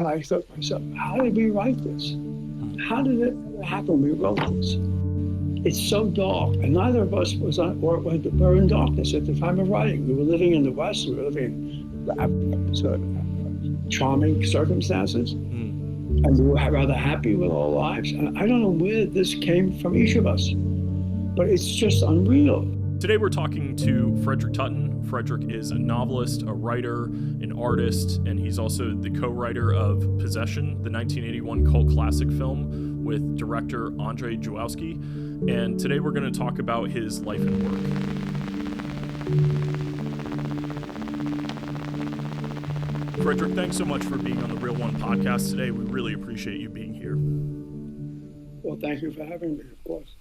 And I thought to myself, how did we write this? How did it happen we wrote this? It's so dark, and neither of us were in darkness at the time of writing. We were living in the West, we were living in charming circumstances, and we were rather happy with our lives. And I don't know where this came from each of us, but it's just unreal. Today we're talking to Frederic Tuten. Frederic is a novelist, a writer, an artist, and he's also the co-writer of Possession, the 1981 cult classic film with director Andrzej Żuławski. And today we're going to talk about his life and work. Frederic, thanks so much for being on the Real One podcast today. We really appreciate you being here. Well, thank you for having me, of course.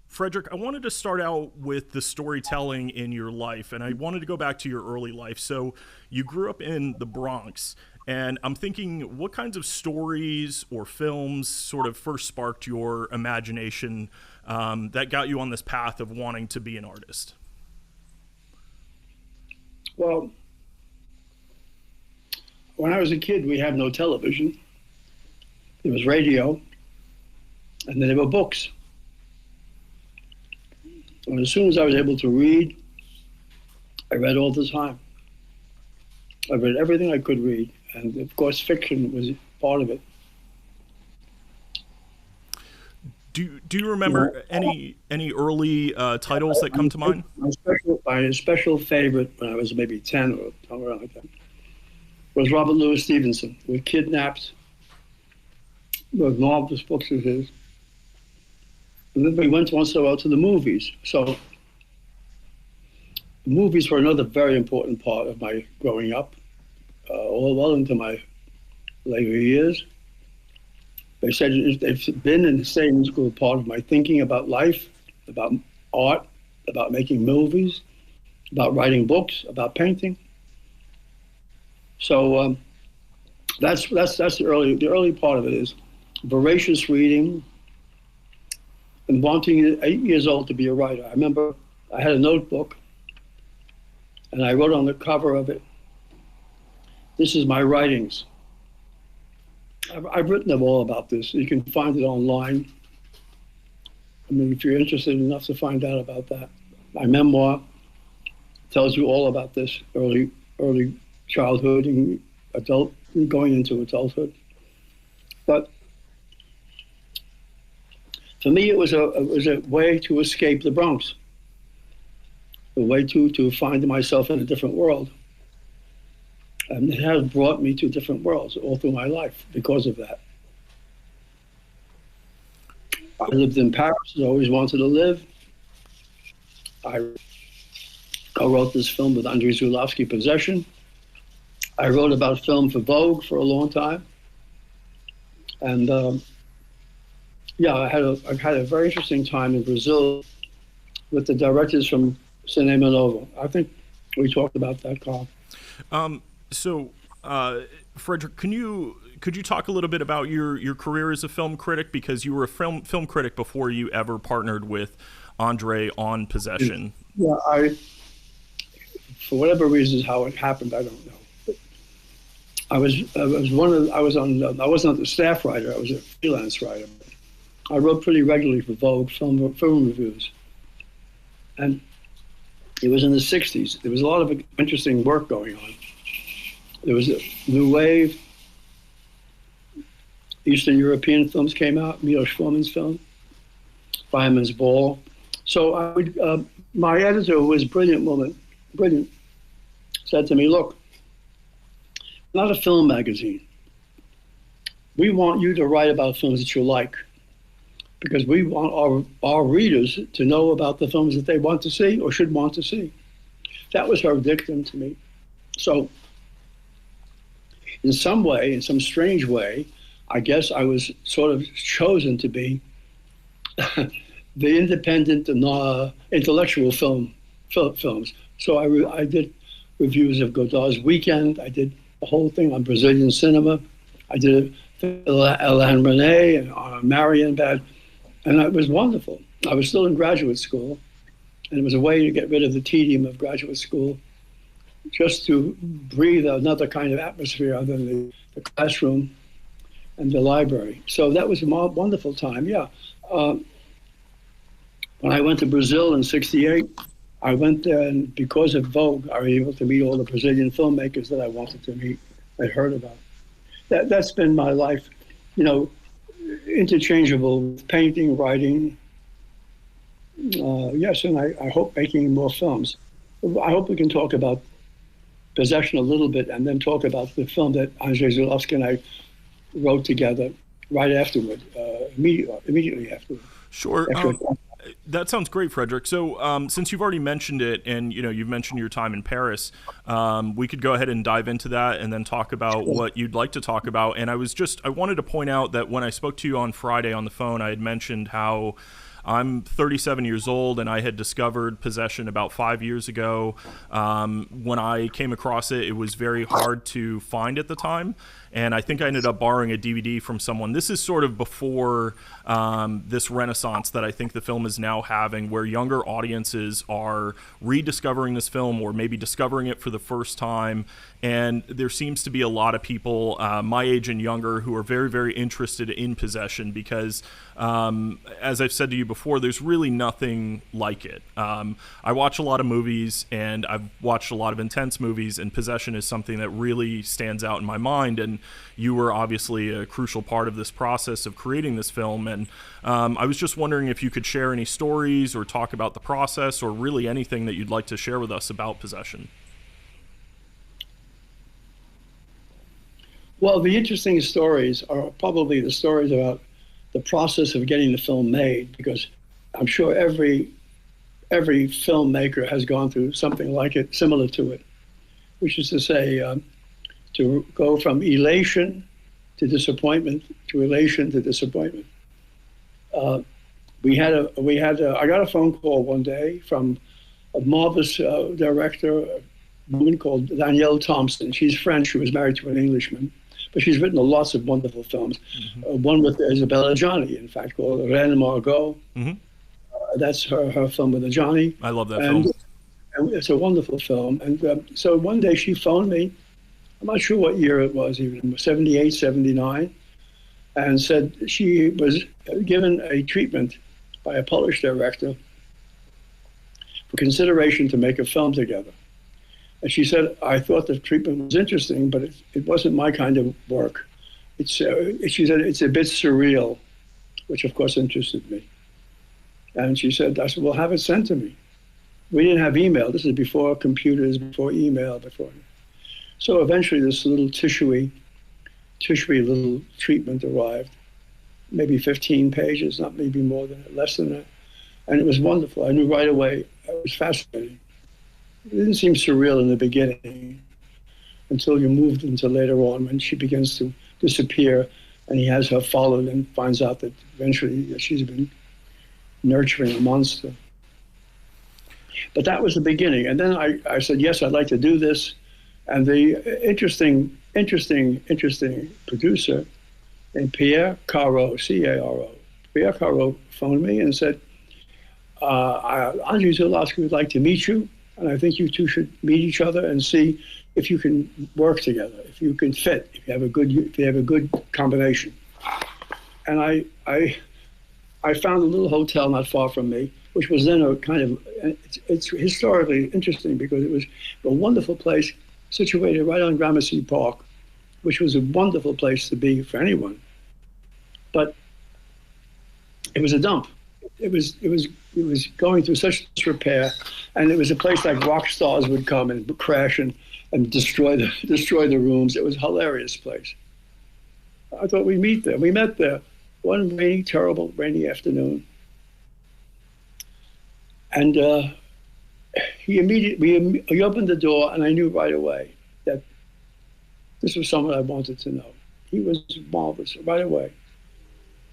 Frederic, I wanted to start out with the storytelling in your life, and I wanted to go back to your early life. So you grew up in the Bronx, and I'm thinking, what kinds of stories or films sort of first sparked your imagination that got you on this path of wanting to be an artist? Well, when I was a kid, we had no television. There was radio, and then there were books. And as soon as I was able to read, I read all the time. I read everything I could read, and of course fiction was part of it. Do you remember any early titles that come to mind? My special favorite when I was maybe 10 or somewhere like that was Robert Louis Stevenson, who was kidnapped. Those marvelous books of his. And then we went once in a while to the movies. So the movies were another very important part of my growing up, all well into my later years. They said they've been and stayed in school part of my thinking about life, about art, about making movies, about writing books, about painting. So that's the early part of it is voracious reading, and wanting at 8 years old to be a writer. I remember I had a notebook and I wrote on the cover of it, "This is my writings." I've written them all about this. You can find it online. I mean, if you're interested enough to find out about that. My memoir tells you all about this early childhood and going into adulthood. But for me, it was a way to escape the Bronx, a way to find myself in a different world. And it has brought me to different worlds all through my life because of that. I lived in Paris, I always wanted to live. I co-wrote this film with Andrzej Żuławski, Possession. I wrote about film for Vogue for a long time. And I had a very interesting time in Brazil with the directors from Cinema Novo. I think we talked about that, Carl. Frederic, could you talk a little bit about your career as a film critic, because you were a film critic before you ever partnered with Andrzej on Possession? Yeah, for whatever reasons, how it happened, I don't know. But I wasn't the staff writer. I was a freelance writer. I wrote pretty regularly for Vogue film reviews. And it was in the 60s. There was a lot of interesting work going on. There was a new wave. Eastern European films came out, Milos Forman's film, Fireman's Ball. So my editor, who was a brilliant woman, said to me, "Look, not a film magazine. We want you to write about films that you like, because we want our readers to know about the films that they want to see or should want to see." That was her dictum to me. So in some strange way, I guess I was sort of chosen to be the independent intellectual films. So I did reviews of Godard's Weekend. I did the whole thing on Brazilian cinema. I did Alain Resnais and Marienbad. And it was wonderful. I was still in graduate school, and it was a way to get rid of the tedium of graduate school. just to breathe another kind of atmosphere other than the classroom and the library. So that was a wonderful time, yeah. When I went to Brazil in '68, I went there, and because of Vogue, I was able to meet all the Brazilian filmmakers that I wanted to meet, I'd heard about. That's been my life, interchangeable with painting, writing. Yes, and I hope making more films. I hope we can talk about Possession a little bit, and then talk about the film that Andrzej Żuławski and I wrote together right afterward, immediately afterward. Sure. That sounds great, Frederic. So since you've already mentioned it, and you've mentioned your time in Paris, we could go ahead and dive into that and then talk about what you'd like to talk about. And I wanted to point out that when I spoke to you on Friday on the phone, I had mentioned how I'm 37 years old, and I had discovered Possession about 5 years ago. When I came across it, it was very hard to find at the time, and I think I ended up borrowing a DVD from someone. This is sort of before this renaissance that I think the film is now having, where younger audiences are rediscovering this film or maybe discovering it for the first time. And there seems to be a lot of people my age and younger who are very, very interested in Possession because, as I've said to you before, there's really nothing like it. I watch a lot of movies, and I've watched a lot of intense movies, and Possession is something that really stands out in my mind. And you were obviously a crucial part of this process of creating this film. And I was just wondering if you could share any stories or talk about the process, or really anything that you'd like to share with us about Possession. Well, the interesting stories are probably the stories about the process of getting the film made, because I'm sure every filmmaker has gone through something like it, similar to it, which is to say, to go from elation to disappointment to elation to disappointment. I got a phone call one day from a marvelous director, a woman called Danielle Thompson. She's French. She was married to an Englishman, but she's written lots of wonderful films. Mm-hmm. One with Isabella Gianni, in fact, called Reine Margot. Mm-hmm. That's her film with Gianni. I love that film. And it's a wonderful film. And so one day she phoned me, I'm not sure what year it was, even 78, 79, and said she was given a treatment by a Polish director for consideration to make a film together. And she said, I thought the treatment was interesting, but it wasn't my kind of work. She said, it's a bit surreal, which of course interested me. And she said, I said, well, have it sent to me. We didn't have email. This is before computers, before email, before. So eventually this little tissuey little treatment arrived, maybe 15 pages, not maybe more than that, less than that. And it was wonderful. I knew right away. It was fascinating. It didn't seem surreal in the beginning until you moved into later on, when she begins to disappear and he has her followed and finds out that eventually she's been nurturing a monster. But that was the beginning. And then I said, yes, I'd like to do this. And the interesting producer named Pierre Caro, C-A-R-O. Pierre Caro phoned me and said, Andrzej Żuławski would like to meet you, and I think you two should meet each other and see if you can work together, if you can fit, if you have a good combination. And I found a little hotel not far from me, which was then a kind of, it's historically interesting because it was a wonderful place situated right on Gramercy Park, which was a wonderful place to be for anyone. But it was a dump. It was going through such disrepair, and it was a place like rock stars would come and crash and destroy the rooms. It was a hilarious place. I thought we'd meet there. We met there one terrible rainy afternoon. And he opened the door, and I knew right away that this was someone I wanted to know. He was marvelous right away.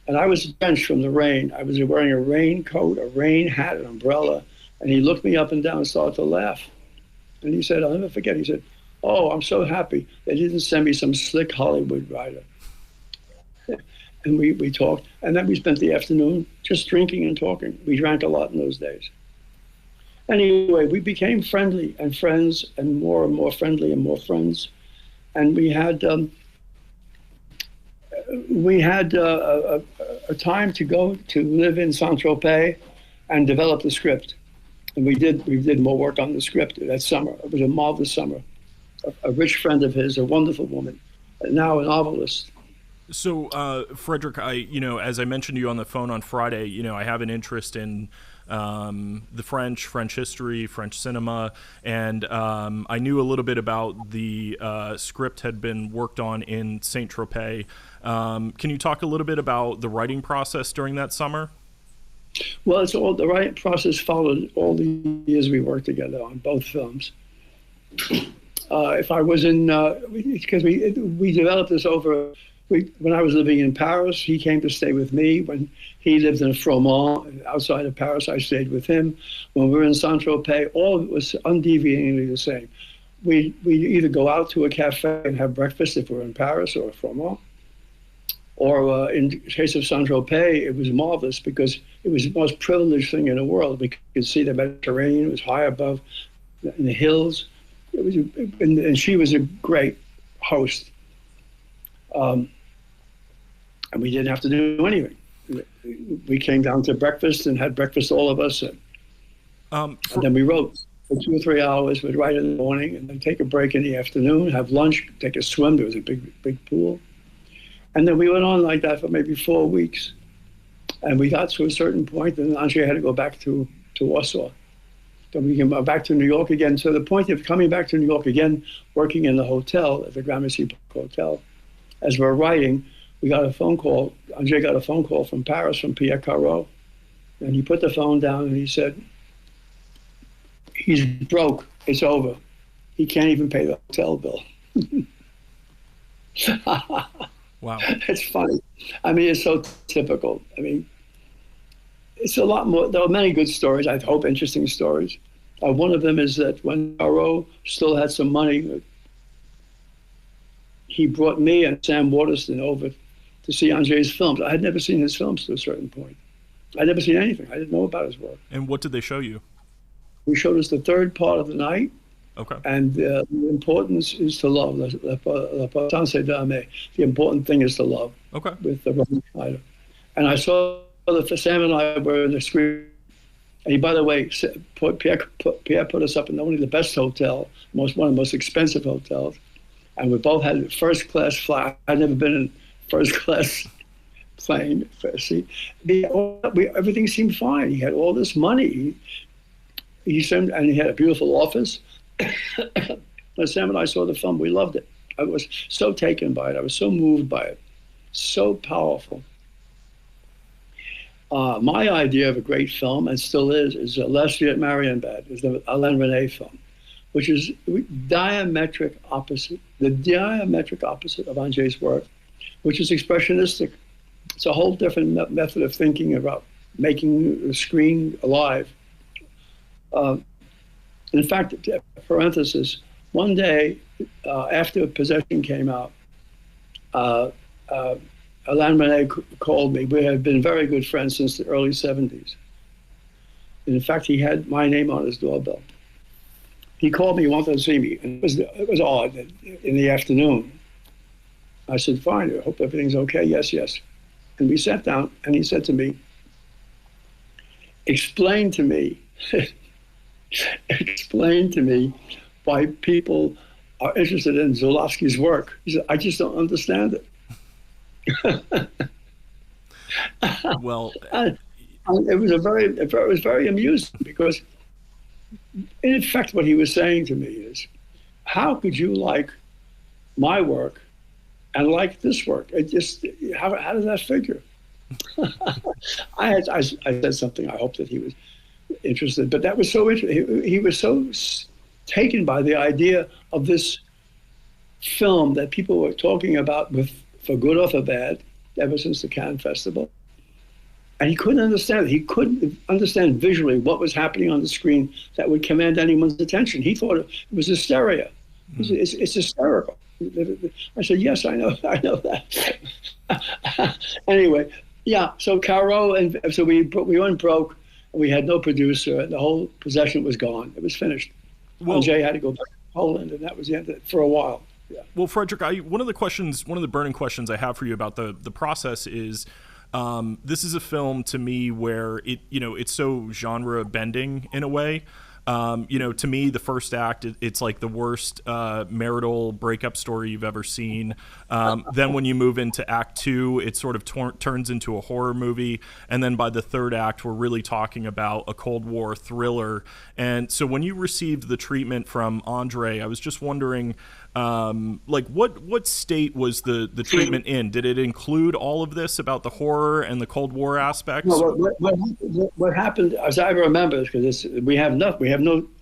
And I was drenched from the rain. I was wearing a raincoat, a rain hat, an umbrella, and he looked me up and down and started to laugh. And he said, I'll never forget, he said, oh, I'm so happy they didn't send me some slick Hollywood writer. And we talked, and then we spent the afternoon just drinking and talking. We drank a lot in those days. Anyway, we became friendly and friends, and more friendly and more friends. And we had a time to go to live in Saint-Tropez and develop the script. And we did more work on the script that summer. It was a marvelous summer. A rich friend of his, a wonderful woman, now a novelist. So, Frederic, as I mentioned to you on the phone on Friday, I have an interest in the French history, French cinema, and I knew a little bit about the script had been worked on in Saint-Tropez. Can you talk a little bit about the writing process during that summer? Well, the writing process followed all the years we worked together on both films. If I was in, because we developed this over. When I was living in Paris, he came to stay with me. When he lived in Froment, outside of Paris, I stayed with him. When we were in Saint-Tropez, all of it was undeviatingly the same. We'd either go out to a cafe and have breakfast if we were in Paris or Froment, or in the case of Saint-Tropez, it was marvelous because it was the most privileged thing in the world. We could see the Mediterranean. It was high above in the hills. And she was a great host. And we didn't have to do anything. We came down to breakfast and had breakfast, all of us. And then we wrote for 2 or 3 hours. We'd write in the morning and then take a break in the afternoon, have lunch, take a swim. There was a big pool. And then we went on like that for maybe 4 weeks. And we got to a certain point, and Andrzej had to go back to Warsaw. Then we came back to New York again. So the point of coming back to New York again, working in the hotel, at the Gramercy Hotel, as we're writing, we got a phone call. Andrzej got a phone call from Paris, from Pierre Caro. And he put the phone down and he said, he's broke, it's over. He can't even pay the hotel bill. Wow. It's funny. I mean, it's so typical. I mean, it's a lot more. There are many good stories, I hope interesting stories. One of them is that when Caro still had some money, he brought me and Sam Waterston over to see Andrzej's films. I had never seen his films to a certain point. I'd never seen anything. I didn't know about his work. And what did they show you? We showed us the third part of The Night. Okay. And the importance is to love. L'importance d'aimer. The important thing is to love. Okay. With the Robin Schneider. And I saw that Sam and I were in the screen. And he, by the way, Pierre put us up in only the best hotel, one of the most expensive hotels. And we both had first-class flight. I'd never been in first-class plane. See, everything seemed fine. He had all this money. He had a beautiful office. When Sam and I saw the film, we loved it. I was so taken by it. I was so moved by it. So powerful. My idea of a great film, and still is Leslie at Marienbad, is the Alain Resnais film, which is the diametric opposite of Andrzej's work, which is expressionistic. It's a whole different method of thinking about making the screen alive. In fact, parenthesis, one day after Possession came out, Alain Resnais called me. We had been very good friends since the early 70s. And in fact, he had my name on his doorbell. He called me, he wanted to see me. And it was odd in the afternoon. I said, fine, I hope everything's okay. Yes, yes. And we sat down and he said to me, explain to me why people are interested in Żuławski's work. He said, I just don't understand it. Well, it was very amusing because, in effect, what he was saying to me is, how could you like my work and like this work? It just, how does that figure? I said something. I hope that he was interested, but that was so interesting. He was so taken by the idea of this film that people were talking about, for good or for bad, ever since the Cannes Festival. And he couldn't understand it. He couldn't understand visually what was happening on the screen that would command anyone's attention. He thought it was hysteria. It's hysterical. I said, yes, I know that. Anyway, yeah, so Caro, and so we went broke, We had no producer, and the whole possession was gone. It was finished. Well, Jay had to go back to Poland, and that was the end of it for a while. Yeah. Well, Frederic, one of the burning questions I have for you about the process is, this is a film to me where it's so genre bending in a way. To me, the first act, it's like the worst marital breakup story you've ever seen. Then when you move into act 2, it sort of turns into a horror movie. And then by the third act, we're really talking about a Cold War thriller. And so when you received the treatment from Andrzej, I was just wondering, what state was the treatment in? Did it include all of this about the horror and the Cold War aspects? No, what happened, as I remember, because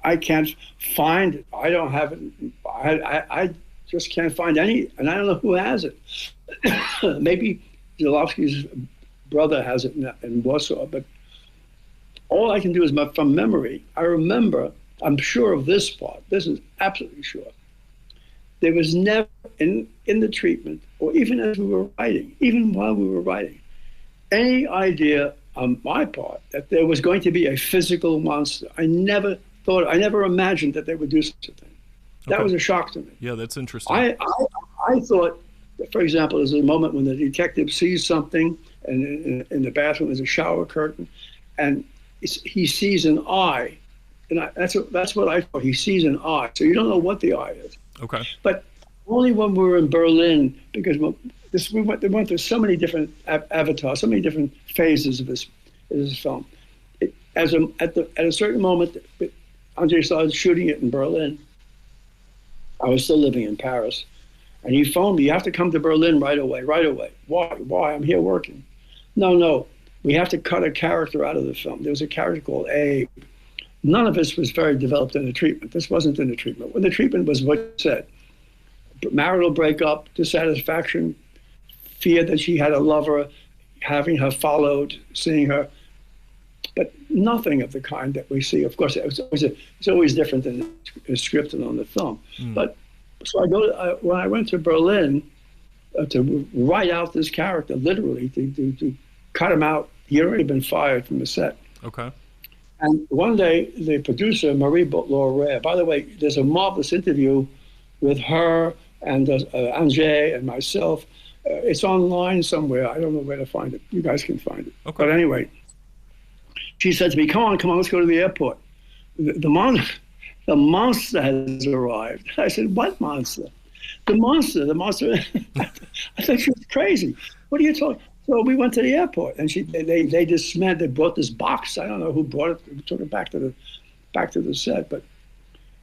I can't find, I don't have it, I just can't find any, and I don't know who has it. Maybe Żuławski's brother has it in Warsaw, but all I can do is from memory. I remember, I'm sure of this part, this is absolutely sure. There was never in the treatment, or even as we were writing, even while we were writing, any idea on my part that there was going to be a physical monster. I never imagined that they would do such a thing. That Okay. was a shock to me. Yeah, that's interesting. I thought, for example, there's a moment when the detective sees something, and in the bathroom there's a shower curtain, and he sees an eye, and that's what I thought. He sees an eye, so you don't know what the eye is. Okay. But only when we were in Berlin, because we went through so many different avatars, so many different phases of this film. At a certain moment, Andrzej started shooting it in Berlin. I was still living in Paris, and he phoned me. You have to come to Berlin right away. Why? I'm here working. No. We have to cut a character out of the film. There was a character called Abe. None of this was very developed in the treatment. This wasn't in the treatment. When the treatment was what you said: marital breakup, dissatisfaction, fear that she had a lover, having her followed, seeing her, but nothing of the kind that we see. Of course, it's always different than the script and on the film. But so when I went to Berlin to write out this character, literally to cut him out. He had already been fired from the set. Okay. And one day, the producer, Marie Laure, by the way, there's a marvelous interview with her and Andrzej and myself. It's online somewhere. I don't know where to find it. You guys can find it. Okay. But anyway, she said to me, come on, let's go to the airport. The monster has arrived. I said, what monster? The monster. I thought she was crazy. What are you talking? So we went to the airport, and they brought this box. I don't know who brought it. We took it back to the set. But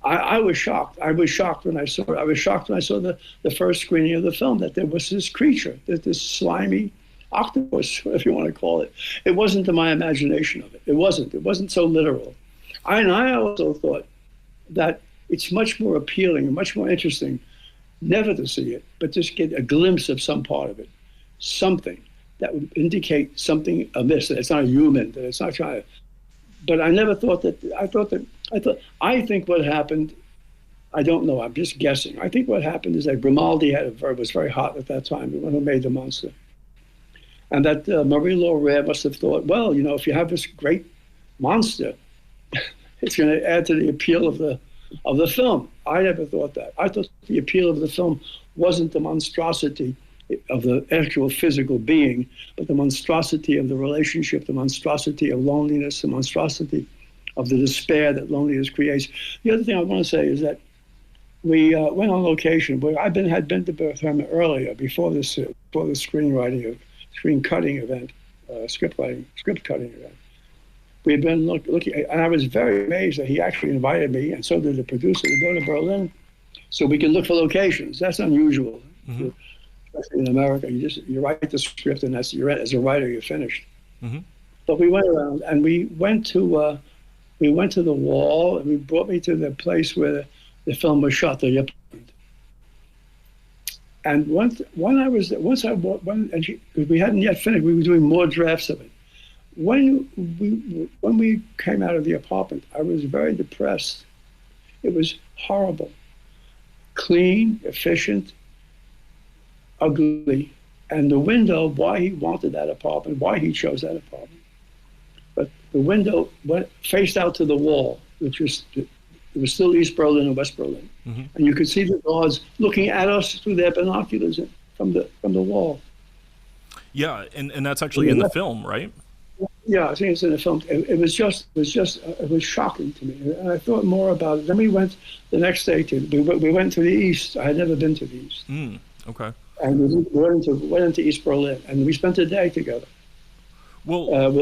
I was shocked. I was shocked when I saw it. I was shocked when I saw the first screening of the film, that there was this creature, this slimy octopus, whatever you want to call it. It wasn't to my imagination of it. It wasn't so literal. I also thought that it's much more appealing and much more interesting never to see it, but just get a glimpse of some part of it, something that would indicate something amiss, that it's not human, that it's not trying to. But I never thought that. I think what happened, I don't know, I'm just guessing. I think what happened is that Grimaldi was very hot at that time, the one who made the monster. And that Marie Laure must have thought, well, if you have this great monster, it's going to add to the appeal of the film. I never thought that. I thought the appeal of the film wasn't the monstrosity of the actual physical being, but the monstrosity of the relationship, the monstrosity of loneliness, the monstrosity of the despair that loneliness creates. The other thing I want to say is that we went on location where had been to Berlin earlier, before the screenwriting, screen cutting event, script cutting event. We had been looking, and I was very amazed that he actually invited me, and so did the producer, to go to Berlin so we can look for locations. That's unusual. Mm-hmm. Especially in America, you write the script, and as a writer, you're finished. Mm-hmm. But we went around, and we went to the wall, and we brought me to the place where the film was shot, the apartment. And because we hadn't yet finished, we were doing more drafts of it. When we came out of the apartment, I was very depressed. It was horrible, clean, efficient, ugly, and the window, why he wanted that apartment, why he chose that apartment. But the window faced out to the wall, which was, it was still East Berlin and West Berlin. Mm-hmm. And you could see the guards looking at us through their binoculars from the wall. Yeah, and that's actually in the film, right? Yeah, I think it's in the film. It was shocking to me, and I thought more about it. Then we went the next day we went to the East. I had never been to the East. Okay. And we went into East Berlin, and we spent a day together. Well,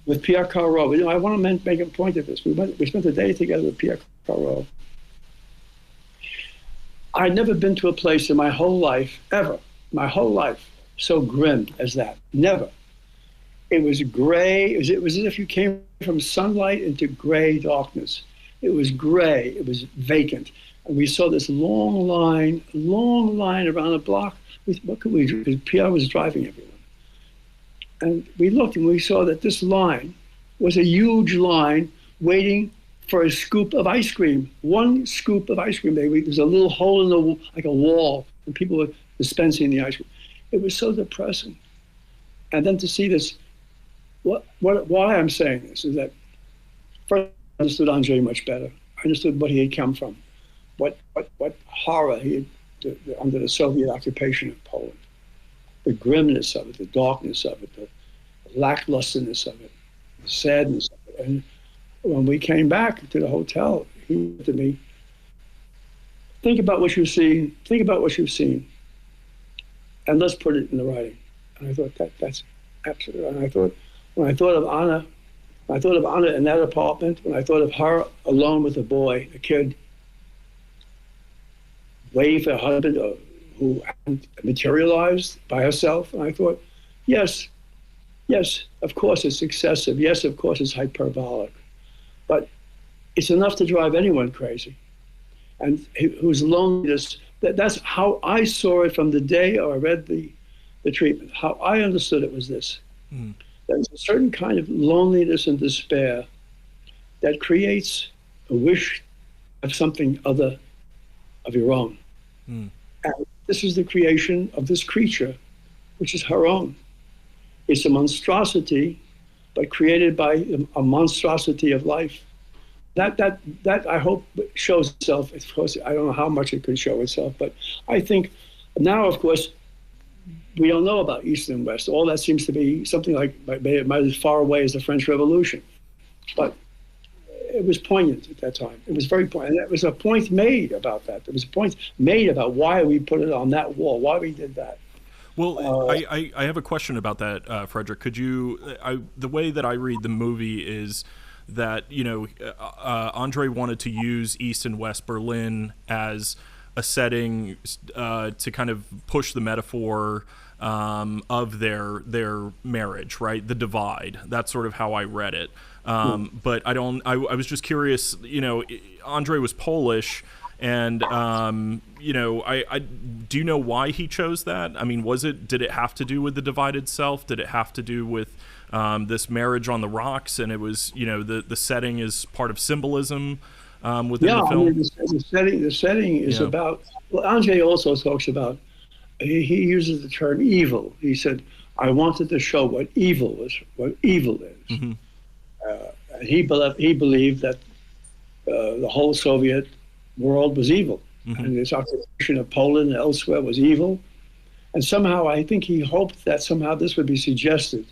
with Pierre Carreau. You know, I want to make a point of this. We spent a day together with Pierre Carreau. I'd never been to a place in my whole life, ever, my whole life, so grim as that. Never. It was gray. It was as if you came from sunlight into gray darkness. It was gray. It was vacant. And we saw this long line around the block. What could we do? Because Pierre was driving everyone. And we looked and we saw that this line was a huge line waiting for a scoop of ice cream. One scoop of ice cream. There was a little hole in the, like a wall, and people were dispensing the ice cream. It was so depressing. And then to see this, why I'm saying this is that first I understood Andrzej much better. I understood what he had come from, what horror he had under the Soviet occupation of Poland, the grimness of it, the darkness of it, the lacklusterness of it, the sadness of it. And when we came back to the hotel, he said to me, think about what you've seen, and let's put it in the writing. And I thought that's absolutely, and I thought, when I thought of Anna in that apartment, when I thought of her alone with a boy, a kid, waiting for a husband who hadn't materialized by herself, and I thought, yes, of course it's excessive. Yes, of course it's hyperbolic. But it's enough to drive anyone crazy. And whose loneliness, that's how I saw it from the day I read the treatment. How I understood it was this. There's a certain kind of loneliness and despair that creates a wish of something other of your own. And this is the creation of this creature, which is her own. It's a monstrosity, but created by a monstrosity of life. That I hope shows itself. Of course, I don't know how much it could show itself, but I think now, of course, we don't know about East and West. All that seems to be something like as far away as the French Revolution. But it was poignant at that time. It was very poignant. And there was a point made about that. There was a point made about why we put it on that wall, why we did that. Well, I have a question about that, Frederic. Could you, the way that I read the movie is that, you know, Andrzej wanted to use East and West Berlin as a setting to kind of push the metaphor of their marriage, right? The divide. That's sort of how I read it. But I was just curious, you know, Andrzej was Polish, and you know, I do you know why he chose that? I mean, did it have to do with the divided self? Did it have to do with this marriage on the rocks? And it was, you know, the setting is part of symbolism within the film. I mean, the setting is about. Well, Andrzej also talks about. He uses the term evil. He said, "I wanted to show what evil is. What evil is." Mm-hmm. And he believed that the whole Soviet world was evil, and this occupation of Poland and elsewhere was evil. And somehow, I think he hoped that somehow this would be suggested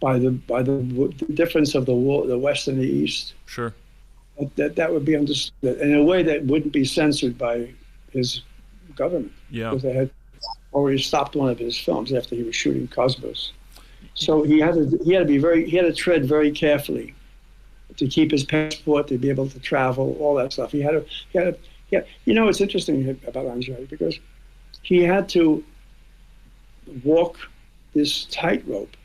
by the difference of the West and the East. Sure. That would be understood in a way that wouldn't be censored by his government. Yeah. Because they had already stopped one of his films after he was shooting Cosmos. So he had to tread very carefully to keep his passport, to be able to travel, all that stuff. He had you know, it's interesting about Andrzej because he had to walk this tightrope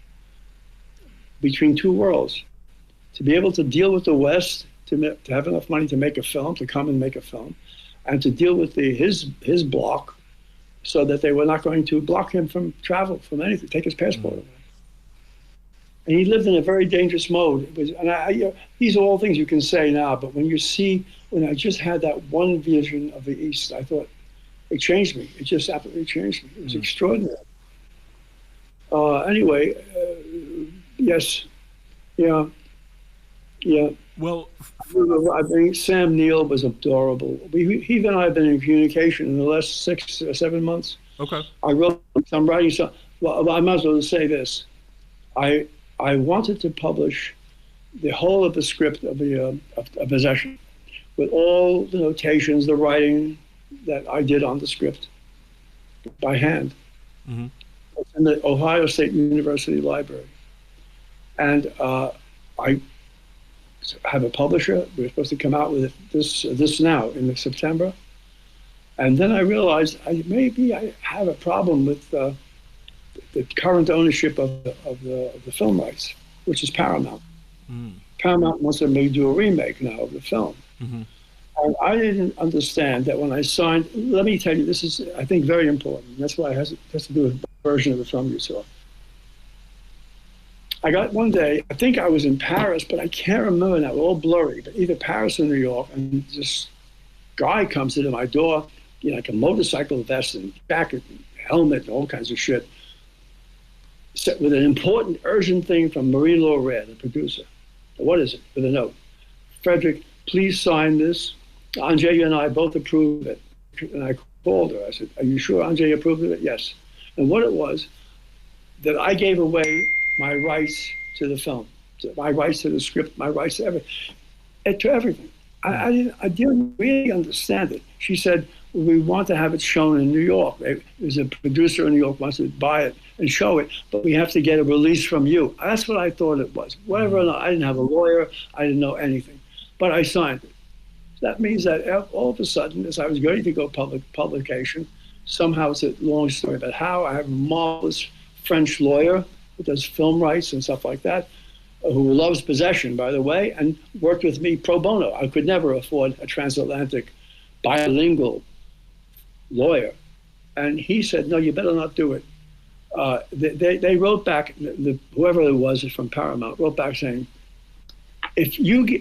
between two worlds to be able to deal with the West, to have enough money to make a film, to come and make a film, and to deal with his bloc, so that they were not going to block him from travel, from anything, take his passport away. And he lived in a very dangerous mode. It was, and these are all things you can say now, but when I just had that one vision of the East, I thought, it changed me. It just absolutely changed me. It was extraordinary. Anyway, yes, yeah. Yeah. Well, I think Sam Neill was adorable. He and I have been in communication in the last 6 or 7 months. okay. I'm writing some. Well, I might as well say this. I wanted to publish the whole of the script of the of Possession, with all the notations, the writing that I did on the script by hand. Mm-hmm. It's in the Ohio State University Library, and I have a publisher. We're supposed to come out with this now in September, and then I realized maybe I have a problem with the current ownership of the film rights, which is Paramount. Mm. Paramount wants to do a remake now of the film. Mm-hmm. And I didn't understand that when I signed. Let me tell you, this is, I think, very important. That's why it has to do with the version of the film you saw. I got one day, I think I was in Paris, but I can't remember now, all blurry, but either Paris or New York, and this guy comes into my door, like a motorcycle vest and jacket and helmet and all kinds of shit, with an important, urgent thing from Marie Laurent, the producer. What is it? With a note. Frederic, please sign this. Andrzej and I both approved it. And I called her. I said, are you sure Andrzej approved of it? Yes. And what it was, that I gave away my rights to the film, my rights to the script, my rights to everything. I didn't really understand it. She said, we want to have it shown in New York. There's a producer in New York wants to buy it and show it, but we have to get a release from you. That's what I thought it was. Whatever or not, I didn't have a lawyer. I didn't know anything, but I signed it. That means that all of a sudden, as I was ready to go publication, somehow it's a long story about how I have a marvelous French lawyer who does film rights and stuff like that, who loves Possession, by the way, and worked with me pro bono. I could never afford a transatlantic bilingual lawyer. And he said, no, you better not do it. They wrote back, whoever it was from Paramount, wrote back saying, if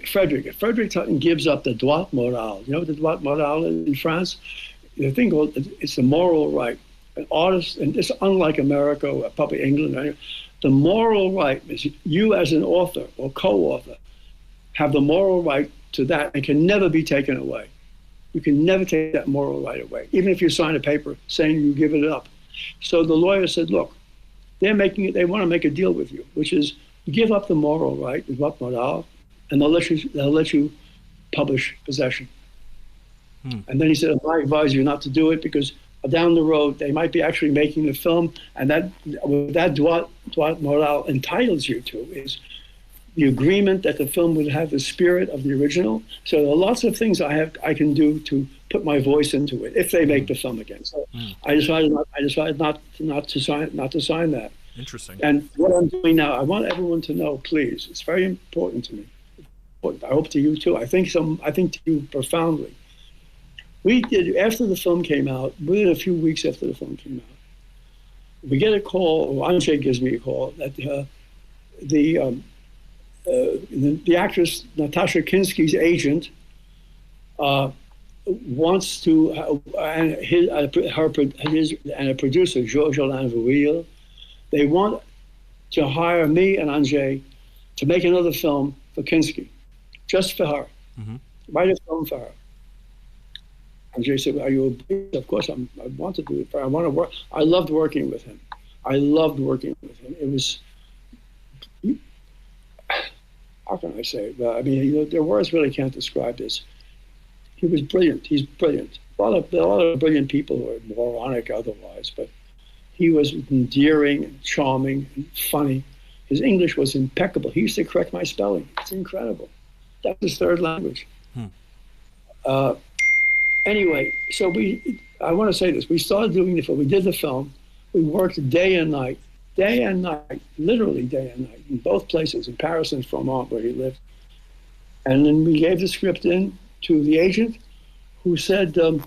Frederic Tuten gives up the droit moral, you know what the droit moral is in France? The thing called, it's the moral right. An artist, and it's unlike America or probably England, the moral right is you as an author or co-author have the moral right to that and can never be taken away. You can never take that moral right away, even if you sign a paper saying you give it up. So the lawyer said, look, they want to make a deal with you, which is give up the moral right, the droit moral, and they'll let you publish Possession. And then he said, I advise you not to do it because down the road they might be actually making the film, and that droit moral entitles you to is the agreement that the film would have the spirit of the original. So there are lots of things I can do to put my voice into it if they make the film again. So I decided not to sign that. Interesting. And what I'm doing now, I want everyone to know, please, it's very important to me. I hope to you too. I think to you profoundly. We did, after the film came out, within a few weeks after the film came out, we get a call, or Andrzej gives me a call, that the actress Nastassja Kinski's agent wants to, and a producer, Georges-Alain Vouille, they want to hire me and Andrzej to make another film for Kinski, just for her, write a film for her. Andrzej said, are you a, of course I want to do it, but I want to work. I loved working with him. It was, how can I say it? I mean, the words really can't describe this. He was brilliant. He's brilliant. A lot of brilliant people who are moronic otherwise, but he was endearing and charming and funny. His English was impeccable. He used to correct my spelling. It's incredible. That's his third language. Anyway, so I want to say this. We started doing the film. We did the film. We worked day and night, literally day and night, in both places, in Paris and Vermont, where he lived. And then we gave the script in to the agent, who said, I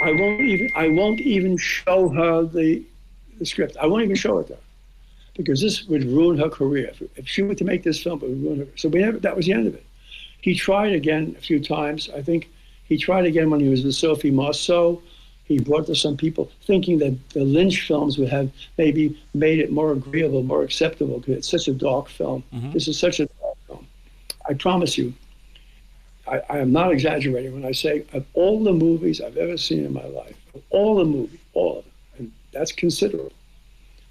won't even show her the script. I won't even show it to her, because this would ruin her career. If she were to make this film, it would ruin her. So that was the end of it. He tried again a few times. I think he tried again when he was with Sophie Marceau. He brought to some people, thinking that the Lynch films would have maybe made it more agreeable, more acceptable, because it's such a dark film. This is such a dark film. I promise you, I am not exaggerating when I say of all the movies I've ever seen in my life, of all the movies, all of them, and that's considerable,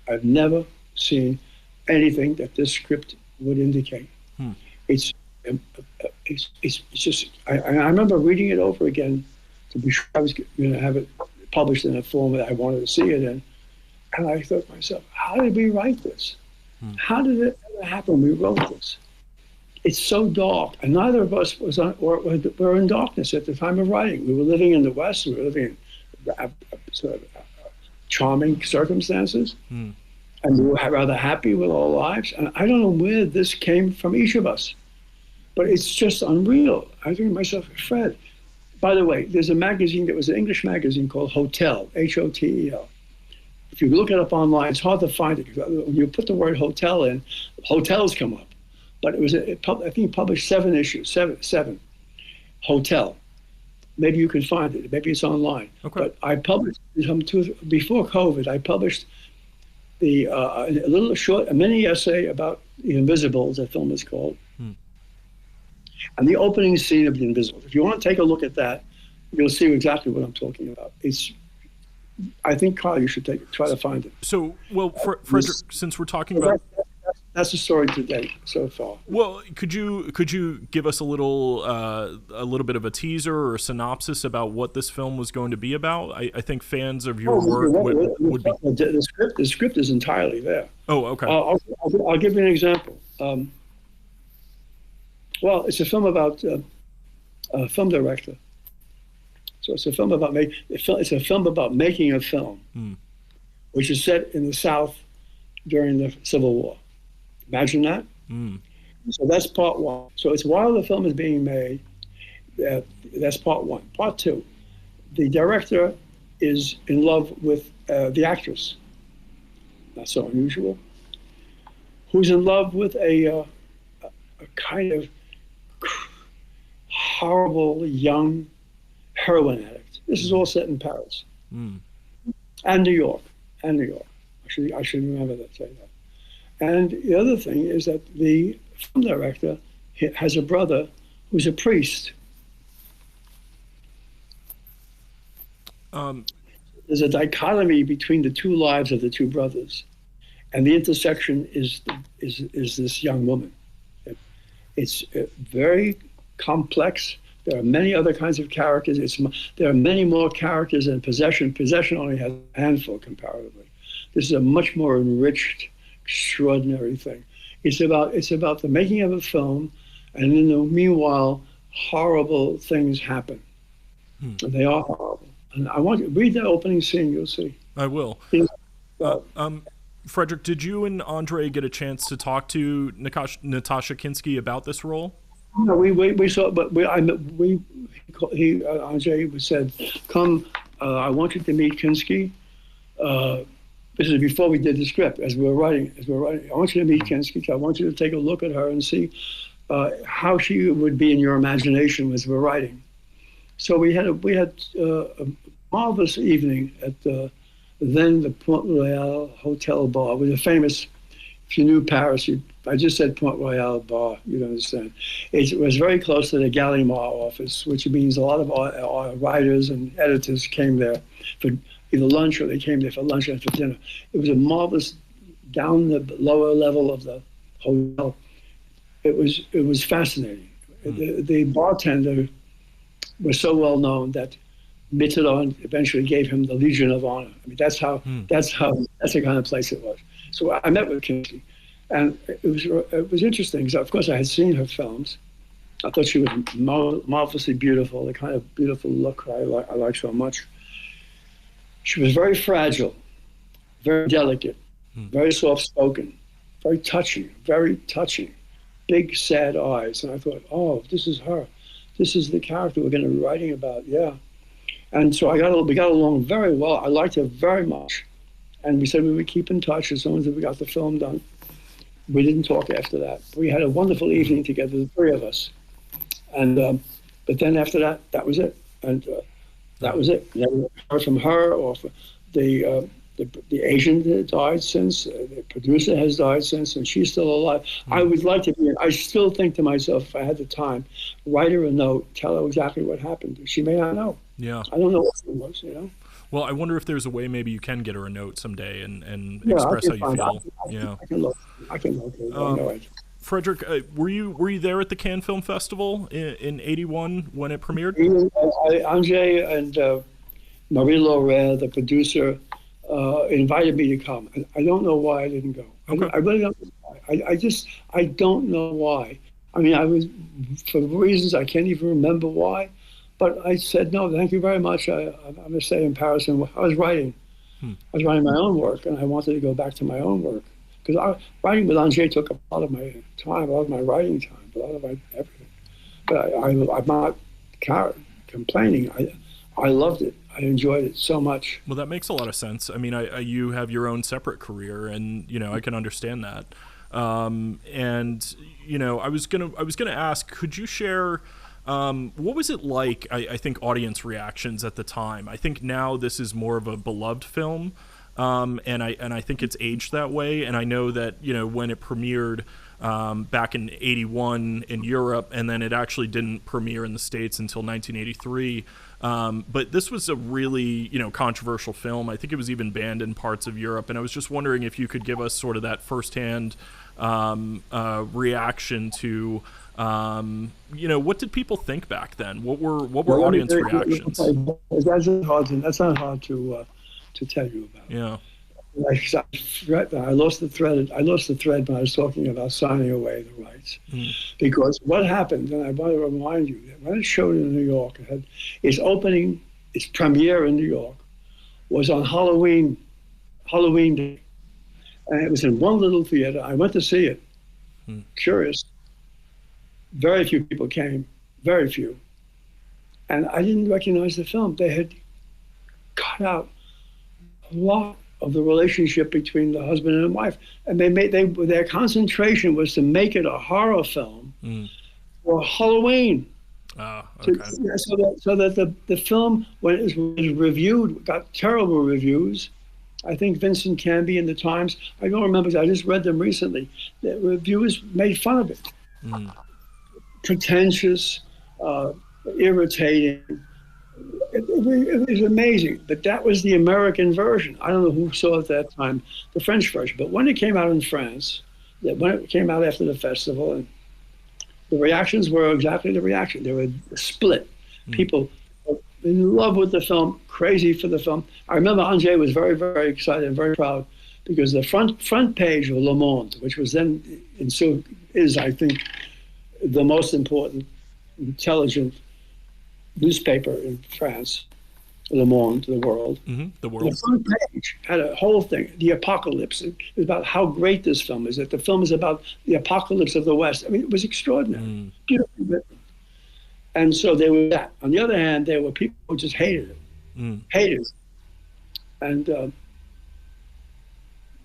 I've never seen anything that this script would indicate. It's just, I remember reading it over again to be sure I was going to have it published in a form that I wanted to see it in. And I thought to myself, how did we write this? How did it ever happen? We wrote this. It's so dark, and neither of us were in darkness at the time of writing. We were living in the West. We were living in sort of charming circumstances, and we were rather happy with our lives. And I don't know where this came from each of us, but it's just unreal. I think to myself, Fred, by the way, there's a magazine that was an English magazine called Hotel, Hotel. If you look it up online, it's hard to find it. When you put the word hotel in, hotels come up. But it was, I think it published 7 issues, seven. Hotel. Maybe you can find it. Maybe it's online. Okay. But I published, before COVID, I published a little short, a mini essay about The Invisibles, the film is called. And the opening scene of The Invisibles. If you want to take a look at that, you'll see exactly what I'm talking about. I think, Kyle, you should try to find it. So, well, Frederic, since we're talking about... That's the story to date so far. Well, could you give us a little bit of a teaser or a synopsis about what this film was going to be about? I think fans of your work would be... The script is entirely there. Oh, okay. I'll give you an example. Well, it's a film about a film director. So it's a film about making a film, which is set in the South during the Civil War. Imagine that. So that's part one. So it's while the film is being made. That's part one. Part two, the director is in love with the actress. Not so unusual. Who's in love with a kind of horrible young heroin addict. This is all set in Paris and New York. I should remember that. Say that. And the other thing is that the film director has a brother who's a priest. There's a dichotomy between the two lives of the two brothers, and the intersection is this young woman. It's very complex. There are many other kinds of characters. There are many more characters than Possession. Possession only has a handful comparatively. This is a much more enriched, extraordinary thing. It's about the making of a film, and in the meanwhile, horrible things happen. And they are horrible. And I want you to read the opening scene. You'll see. I will. Frederic, did you and Andrzej get a chance to talk to Nastassja Kinski about this role? No, we saw, but Andrzej said, "Come, I want you to meet Kinski." This is before we did the script. As we were writing, I want you to meet Kinski. I want you to take a look at her and see how she would be in your imagination as we're writing. So we had a marvelous evening at then the Port Royal Hotel Bar. It was a famous. If you knew Paris, I just said Port Royal Bar, you'd understand. It was very close to the Gallimard office, which means a lot of our writers and editors came there for either lunch or they came there for lunch and for dinner. It was a marvelous, down the lower level of the hotel. It was fascinating. The bartender was so well known that Mitterrand eventually gave him the Legion of Honor. I mean, that's the kind of place it was. So I met with Kinski, and it was interesting because, of course, I had seen her films. I thought she was marvelously beautiful, the kind of beautiful look I like so much. She was very fragile, very delicate, very soft-spoken, very touching, big, sad eyes. And I thought, oh, this is her. This is the character we're going to be writing about, yeah. And so we got along very well. I liked her very much. And we said we would keep in touch as soon as we got the film done. We didn't talk after that. We had a wonderful evening together, the three of us. And but then after that, that was it. And that was it. Never heard from her or from The agent had died since, the producer has died since, and she's still alive. I would like to be, I still think to myself, if I had the time, write her a note, tell her exactly what happened. She may not know. Yeah. I don't know what it was, you know? Well, I wonder if there's a way maybe you can get her a note someday and express how you feel. I can look. I know it. Frederic, were you there at the Cannes Film Festival in '81 when it premiered? Andrzej and Marie Laure, the producer, invited me to come. I don't know why I didn't go. Okay. I really don't know why. I don't know why. I mean, I was, for reasons I can't even remember why, but I said, no, thank you very much. I'm going to stay in Paris. And I was writing. I was writing my own work, and I wanted to go back to my own work. Because writing with Andrzej took up a lot of my time, a lot of my writing time, a lot of my everything. But I'm not complaining. I loved it. I enjoyed it so much. Well, that makes a lot of sense. I mean, you have your own separate career, and I can understand that. And I was gonna ask, could you share what was it like? I think audience reactions at the time. I think now this is more of a beloved film. And I think it's aged that way. And I know that, when it premiered back in '81 in Europe, and then it actually didn't premiere in the States until 1983. But this was a really, controversial film. I think it was even banned in parts of Europe. And I was just wondering if you could give us sort of that firsthand reaction to, what did people think back then? What were audience reactions? That's not hard to tell you about. Yeah. I lost the thread. I lost the thread when I was talking about signing away the rights, because what happened, and I want to remind you that when it showed in New York, its premiere in New York was on Halloween Day, and it was in one little theater. I went to see it. Curious. Very few people came. Very few, and I didn't recognize the film. They had cut out a lot of the relationship between the husband and wife, and their concentration was to make it a horror film for Halloween. Okay. So that the film, when it was reviewed, got terrible reviews. I think Vincent Canby in the Times, I don't remember, I just read them recently. The reviewers made fun of it. Pretentious, irritating. It was amazing, but that was the American version. I don't know who saw it at that time, the French version. But when it came out in France, when it came out after the festival, and the reactions were exactly the reaction. They were split. People were in love with the film, crazy for the film. I remember Andrzej was very, very excited and very proud, because the front page of Le Monde, which was then, and so is, I think, the most important, intelligent newspaper in France, Le Monde, the world. The world. The front page had a whole thing, the apocalypse. It was about how great this film is, that the film is about the apocalypse of the West. I mean, it was extraordinary, beautifully written. And so there was that. On the other hand, there were people who just hated it, hated it. And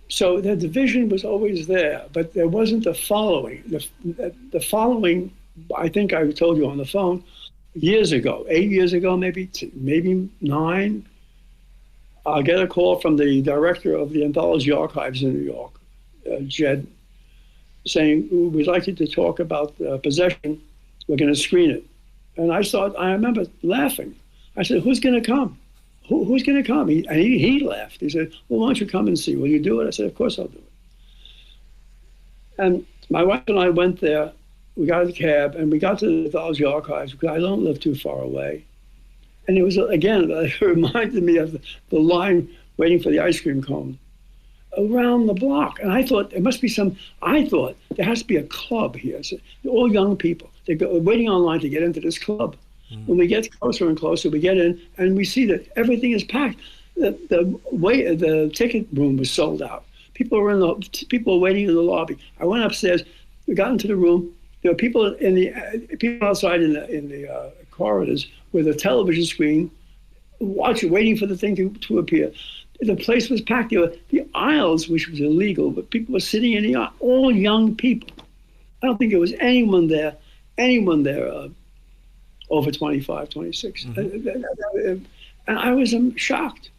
so the division was always there, but there wasn't the following. The following, I think I told you on the phone, years ago, 8 years ago, maybe 9, I get a call from the director of the Anthology Archives in New York, Jed, saying, we'd like you to talk about Possession. We're going to screen it. And I remember laughing. I said, who's going to come? Who's going to come? He laughed. He said, well, why don't you come and see? Will you do it? I said, of course I'll do it. And my wife and I went there. We got a cab, and we got to the Anthology Archives, because I don't live too far away. And it was, again, it reminded me of the line waiting for the ice cream cone around the block. And I thought there has to be a club here. So all young people, they're waiting online to get into this club. When we get closer and closer, we get in, and we see that everything is packed. The ticket room was sold out. People were waiting in the lobby. I went upstairs. We got into the room. There were people outside in the corridors with a television screen, waiting for the thing to appear. The place was packed. There were the aisles, which was illegal, but people were sitting in the aisle, all young people. I don't think there was anyone there over 25, 26. And I was shocked.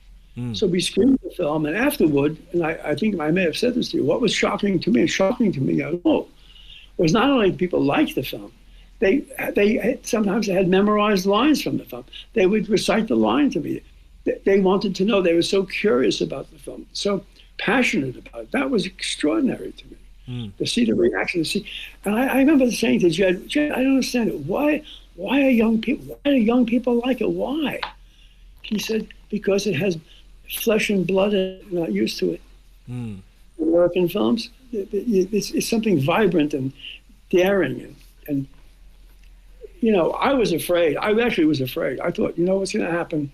So we screened the film, and afterward, and I think I may have said this to you, what was shocking to me, was not only people liked the film, they sometimes had memorized lines from the film. They would recite the line to me. They wanted to know. They were so curious about the film, so passionate about it. That was extraordinary to me, to see the reaction. And I remember saying to Jed, I don't understand it. Why do young people like it? Why? He said, because it has flesh and blood, and they're not used to it. American films, it's something vibrant and daring, and I was afraid. I actually was afraid. I thought, what's going to happen?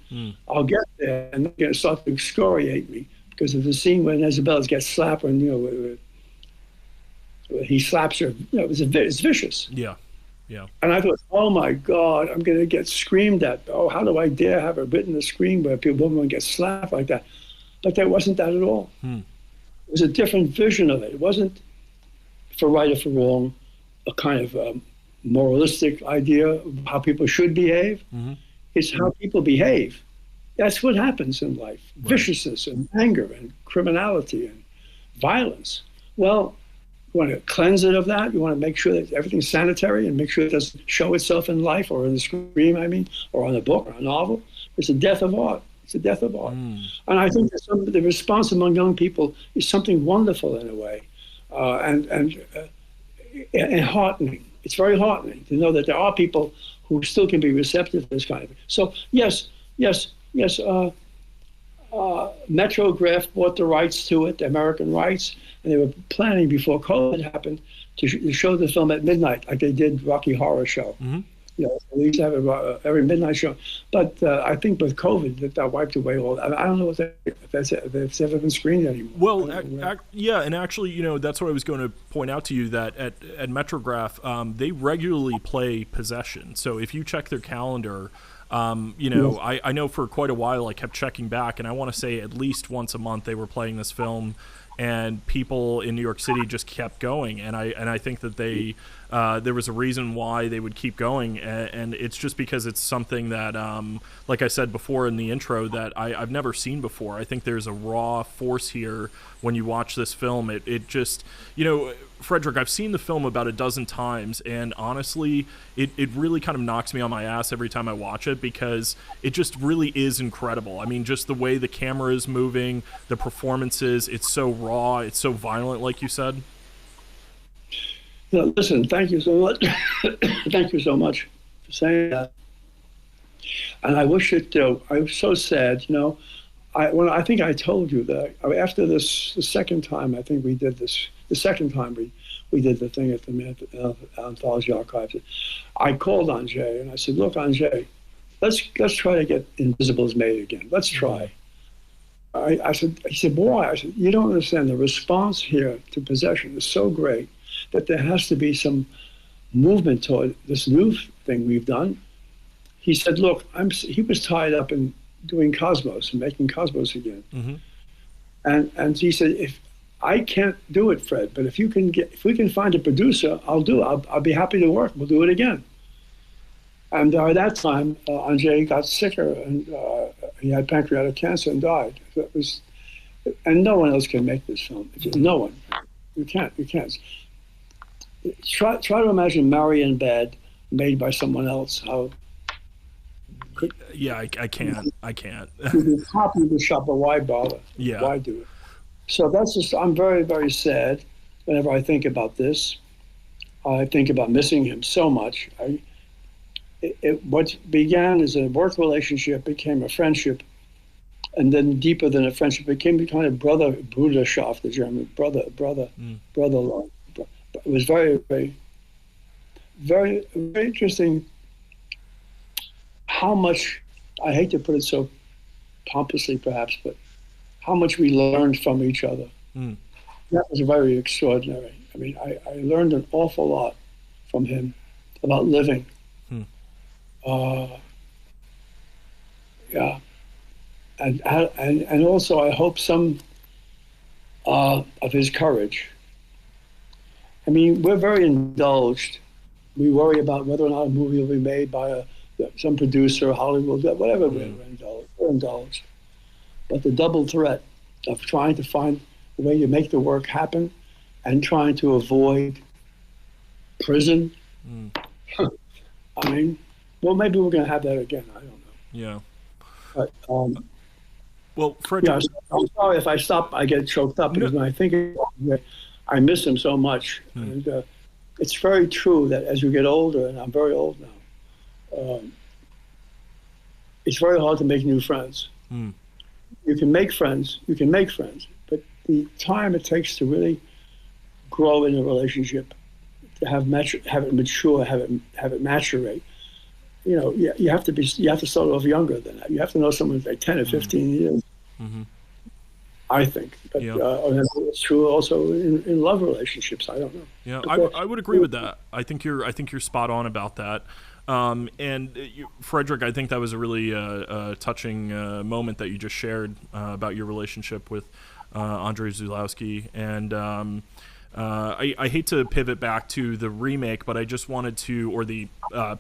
I'll get there, and they're going to start to excoriate me because of the scene when Isabella gets slapped, and he slaps her. It's vicious. Yeah. And I thought, oh my God, I'm going to get screamed at. Oh, how do I dare have a written a screen where a woman gets slapped like that? But there wasn't that at all. It was a different vision of it. It wasn't for right or for wrong, a kind of moralistic idea of how people should behave. It's how people behave. That's what happens in life. Right. Viciousness and anger and criminality and violence. Well, you want to cleanse it of that. You want to make sure that everything's sanitary and make sure it doesn't show itself in life or in the screen, or on a book or a novel. It's a death of art. It's a death of art. And I think that the response among young people is something wonderful in a way, and heartening. It's very heartening to know that there are people who still can be receptive to this kind of thing. So yes. Metrograph bought the rights to it, the American rights, and they were planning before COVID happened to show the film at midnight, like they did Rocky Horror Show. They used to have every midnight show. But I think with COVID, that wiped away all. I don't know if it's ever been screened anymore. Well, yeah, and actually, that's what I was going to point out to you, that at Metrograph, they regularly play Possession. So if you check their calendar, I know for quite a while I kept checking back, and I want to say at least once a month they were playing this film, and people in New York City just kept going, and I think that they there was a reason why they would keep going, and it's just because it's something that, like I said before in the intro, that I've never seen before. I think there's a raw force here when you watch this film. It just, Frederic, I've seen the film about a dozen times, and honestly, it really kind of knocks me on my ass every time I watch it, because it just really is incredible. I mean, just the way the camera is moving, the performances, it's so raw, it's so violent, like you said. Listen, thank you so much. Thank you so much for saying that. And I wish it, I was so sad, I think I told you that after the second time, I think we did this, the second time we did the thing at the Anthology Archives, I called Andrzej and I said, look, Andrzej, let's try to get Invisibles made again. Let's try. He said, why? I said, you don't understand. The response here to Possession is so great that there has to be some movement toward this new thing we've done. He said, look, he was tied up in doing Cosmos and making Cosmos again. And he said, if I can't do it, Fred, but if we can find a producer, I'll do it. I'll be happy to work. We'll do it again. And at that time, Andrzej got sicker, and he had pancreatic cancer and died. And no one else can make this film. No one. You can't. Try to imagine Marion Bad made by someone else. I can't. You copy the shop, but why bother? Yeah. Why do it? So that's just, I'm very, very sad whenever I think about this. I think about missing him so much. What began as a work relationship became a friendship, and then deeper than a friendship became a kind of Bruderschaft, the German brother love. It was very, very, very, very interesting how much, I hate to put it so pompously perhaps, but how much we learned from each other. That was very extraordinary. I mean, I learned an awful lot from him about living. And also I hope some of his courage. I mean, we're very indulged. We worry about whether or not a movie will be made by some producer, Hollywood, whatever. We're indulged. but the double threat of trying to find a way to make the work happen and trying to avoid prison. I mean, well, maybe we're going to have that again. I don't know. Yeah. But, well, Frederic, yeah, I'm sorry if I stop, I get choked up because when I think of it, I miss him so much. And it's very true that as you get older, and I'm very old now, it's very hard to make new friends. You can make friends, but the time it takes to really grow in a relationship, to have it mature, have it maturate. You know, you have to start off younger than that. You have to know someone like 10 or 15 years. I think, but it's true also in love relationships. I don't know. Yeah, I would agree with that. I think you're spot on about that. Frederic, I think that was a really touching moment that you just shared about your relationship with Andrzej Żuławski. And I hate to pivot back to the remake, but I just wanted to, or the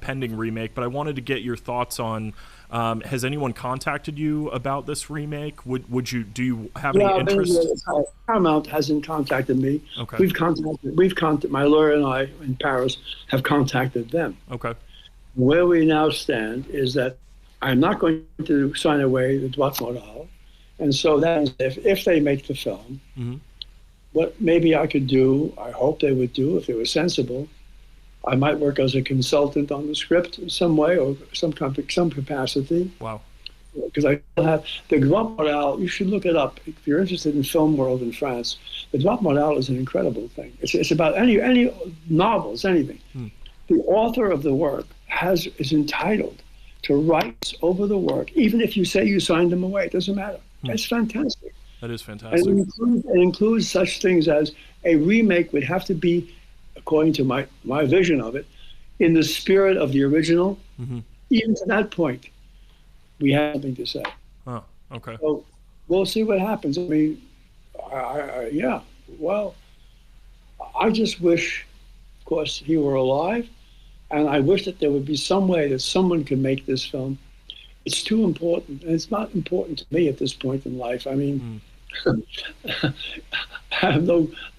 pending remake, but I wanted to get your thoughts on, has anyone contacted you about this remake? Do you have any interest? Paramount hasn't contacted me. Okay. We've contacted, my lawyer and I in Paris have contacted them. Okay. Where we now stand is that I'm not going to sign away the droits moraux. And so that is if they make the film, what maybe I could do, I hope they would do, if they were sensible, I might work as a consultant on the script in some way or some capacity. Wow. Because I have the droit moraux, you should look it up. If you're interested in film world in France, the droit moraux is an incredible thing. It's about any novels, anything. The author of the work is entitled to rights over the work, even if you say you signed them away. It doesn't matter. That's fantastic. That is fantastic. And it includes such things as a remake would have to be, according to my vision of it, in the spirit of the original. Even to that point, we have something to say. Oh, okay. So we'll see what happens. I mean, yeah, well, I just wish, of course, he were alive, and I wish that there would be some way that someone could make this film. It's too important, and it's not important to me at this point in life. I mean, I have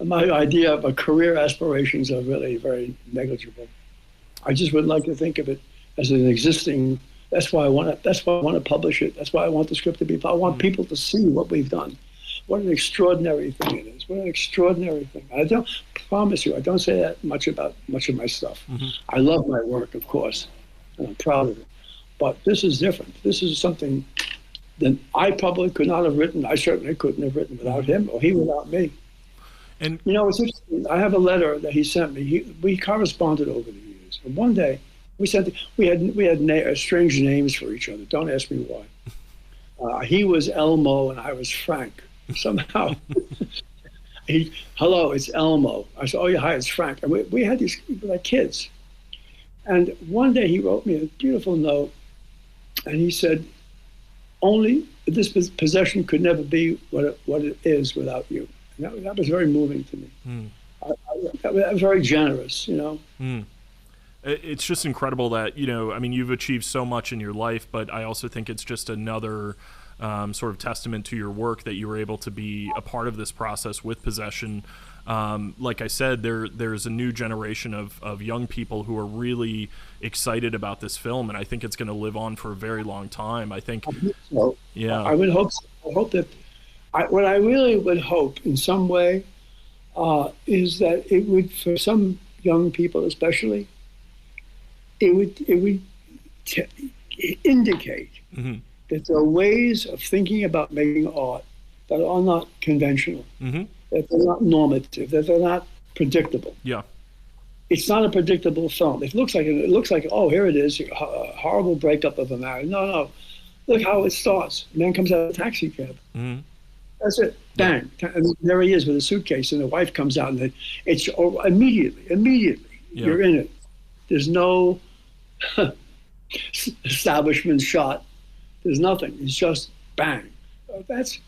my idea of a career aspirations are really very negligible. I just would like to think of it as an existing. That's why I want to publish it. That's why I want the script to be. I want people to see what we've done. What an extraordinary thing it is. What an extraordinary thing. I don't promise you, I don't say that much about much of my stuff. I love my work, of course, and I'm proud of it. But this is different. This is something that I probably could not have written. I certainly couldn't have written without him or he without me. And you know, it's interesting. I have a letter that he sent me. We corresponded over the years. And one day, we had strange names for each other. Don't ask me why. He was Elmo and I was Frank. Somehow, hello, it's Elmo. I said, oh yeah, hi, it's Frank. And we had these like kids. And one day he wrote me a beautiful note, and he said, "Only this possession could never be what it is without you." And that was very moving to me. That was very generous, you know. It's just incredible that, you know, I mean, you've achieved so much in your life, but I also think it's just another sort of testament to your work that you were able to be a part of this process with Possession. Like I said, there's a new generation of young people who are really excited about this film, and I think it's going to live on for a very long time. I think so. Yeah. I would hope so. I hope that what I really would hope in some way is that it would, for some young people especially, it would indicate that there are ways of thinking about making art that are not conventional, that they're not normative, that they're not predictable. Yeah. It's not a predictable film. It looks like, oh, here it is, a horrible breakup of a marriage. No. Look how it starts. The man comes out of a taxi cab. That's it. Bang. And there he is with a suitcase, and the wife comes out, and it's immediately, you're in it. There's no establishment shot. There's nothing. It's just bang. That's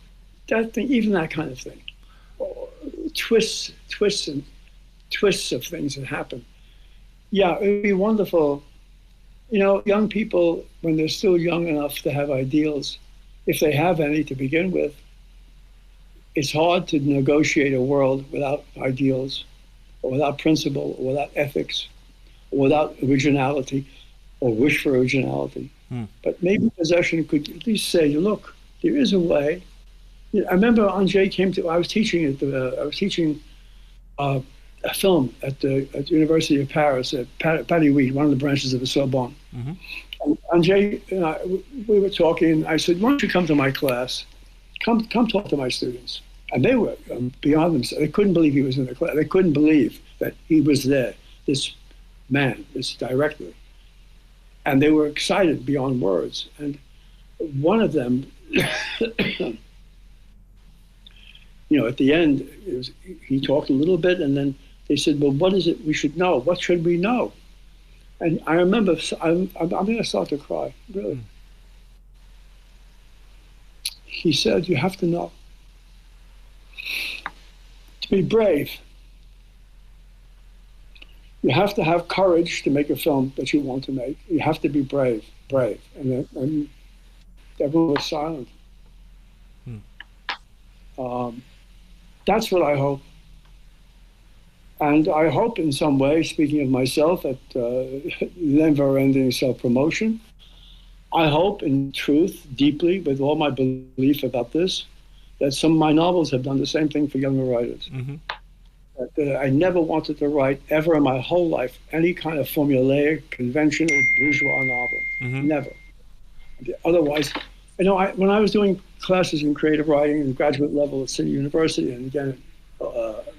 that thing. Even that kind of thing. Twists of things that happen. Yeah, it would be wonderful. You know, young people, when they're still young enough to have ideals, if they have any to begin with, it's hard to negotiate a world without ideals, or without principle, or without ethics, or without originality, or wish for originality. But maybe possession could at least say, look, there is a way. I remember Andrzej came to, I was teaching a film at the University of Paris, at Paris, one of the branches of the Sorbonne. And Andrzej and I, we were talking, I said, why don't you come to my class? Come talk to my students. And they were beyond themselves. They couldn't believe he was in the class. They couldn't believe that he was there, this man, this director. And they were excited beyond words. And one of them, at the end, he talked a little bit, and then they said, well, what is it we should know? What should we know? And I remember, I'm going to start to cry, really. He said, you have to know. To be brave. You have to have courage to make a film that you want to make. You have to be brave. And everyone was silent. That's what I hope. And I hope in some way, speaking of myself, at never-ending self-promotion, I hope in truth, deeply, with all my belief about this, that some of my novels have done the same thing for younger writers. That I never wanted to write, ever in my whole life, any kind of formulaic, conventional, bourgeois novel. Never. Otherwise, when I was doing classes in creative writing and graduate level at City University, and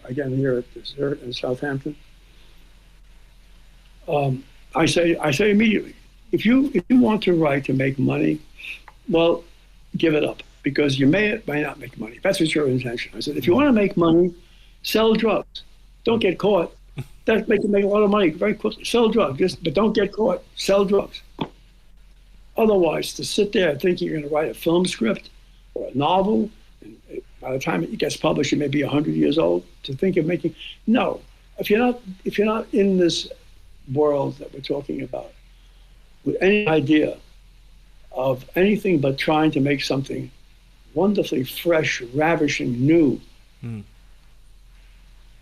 again here at Desert in Southampton, I say immediately, if you want to write to make money, well, give it up, because you may not make money. That's what your intention. I said, if you want to make money, sell drugs. Don't get caught. That make you make a lot of money very quickly. Sell drugs, but don't get caught. Sell drugs. Otherwise, to sit there thinking you're going to write a film script or a novel, and by the time it gets published, you may be 100 years old, to think of making, no. If you're not in this world that we're talking about, with any idea of anything but trying to make something wonderfully fresh, ravishing, new,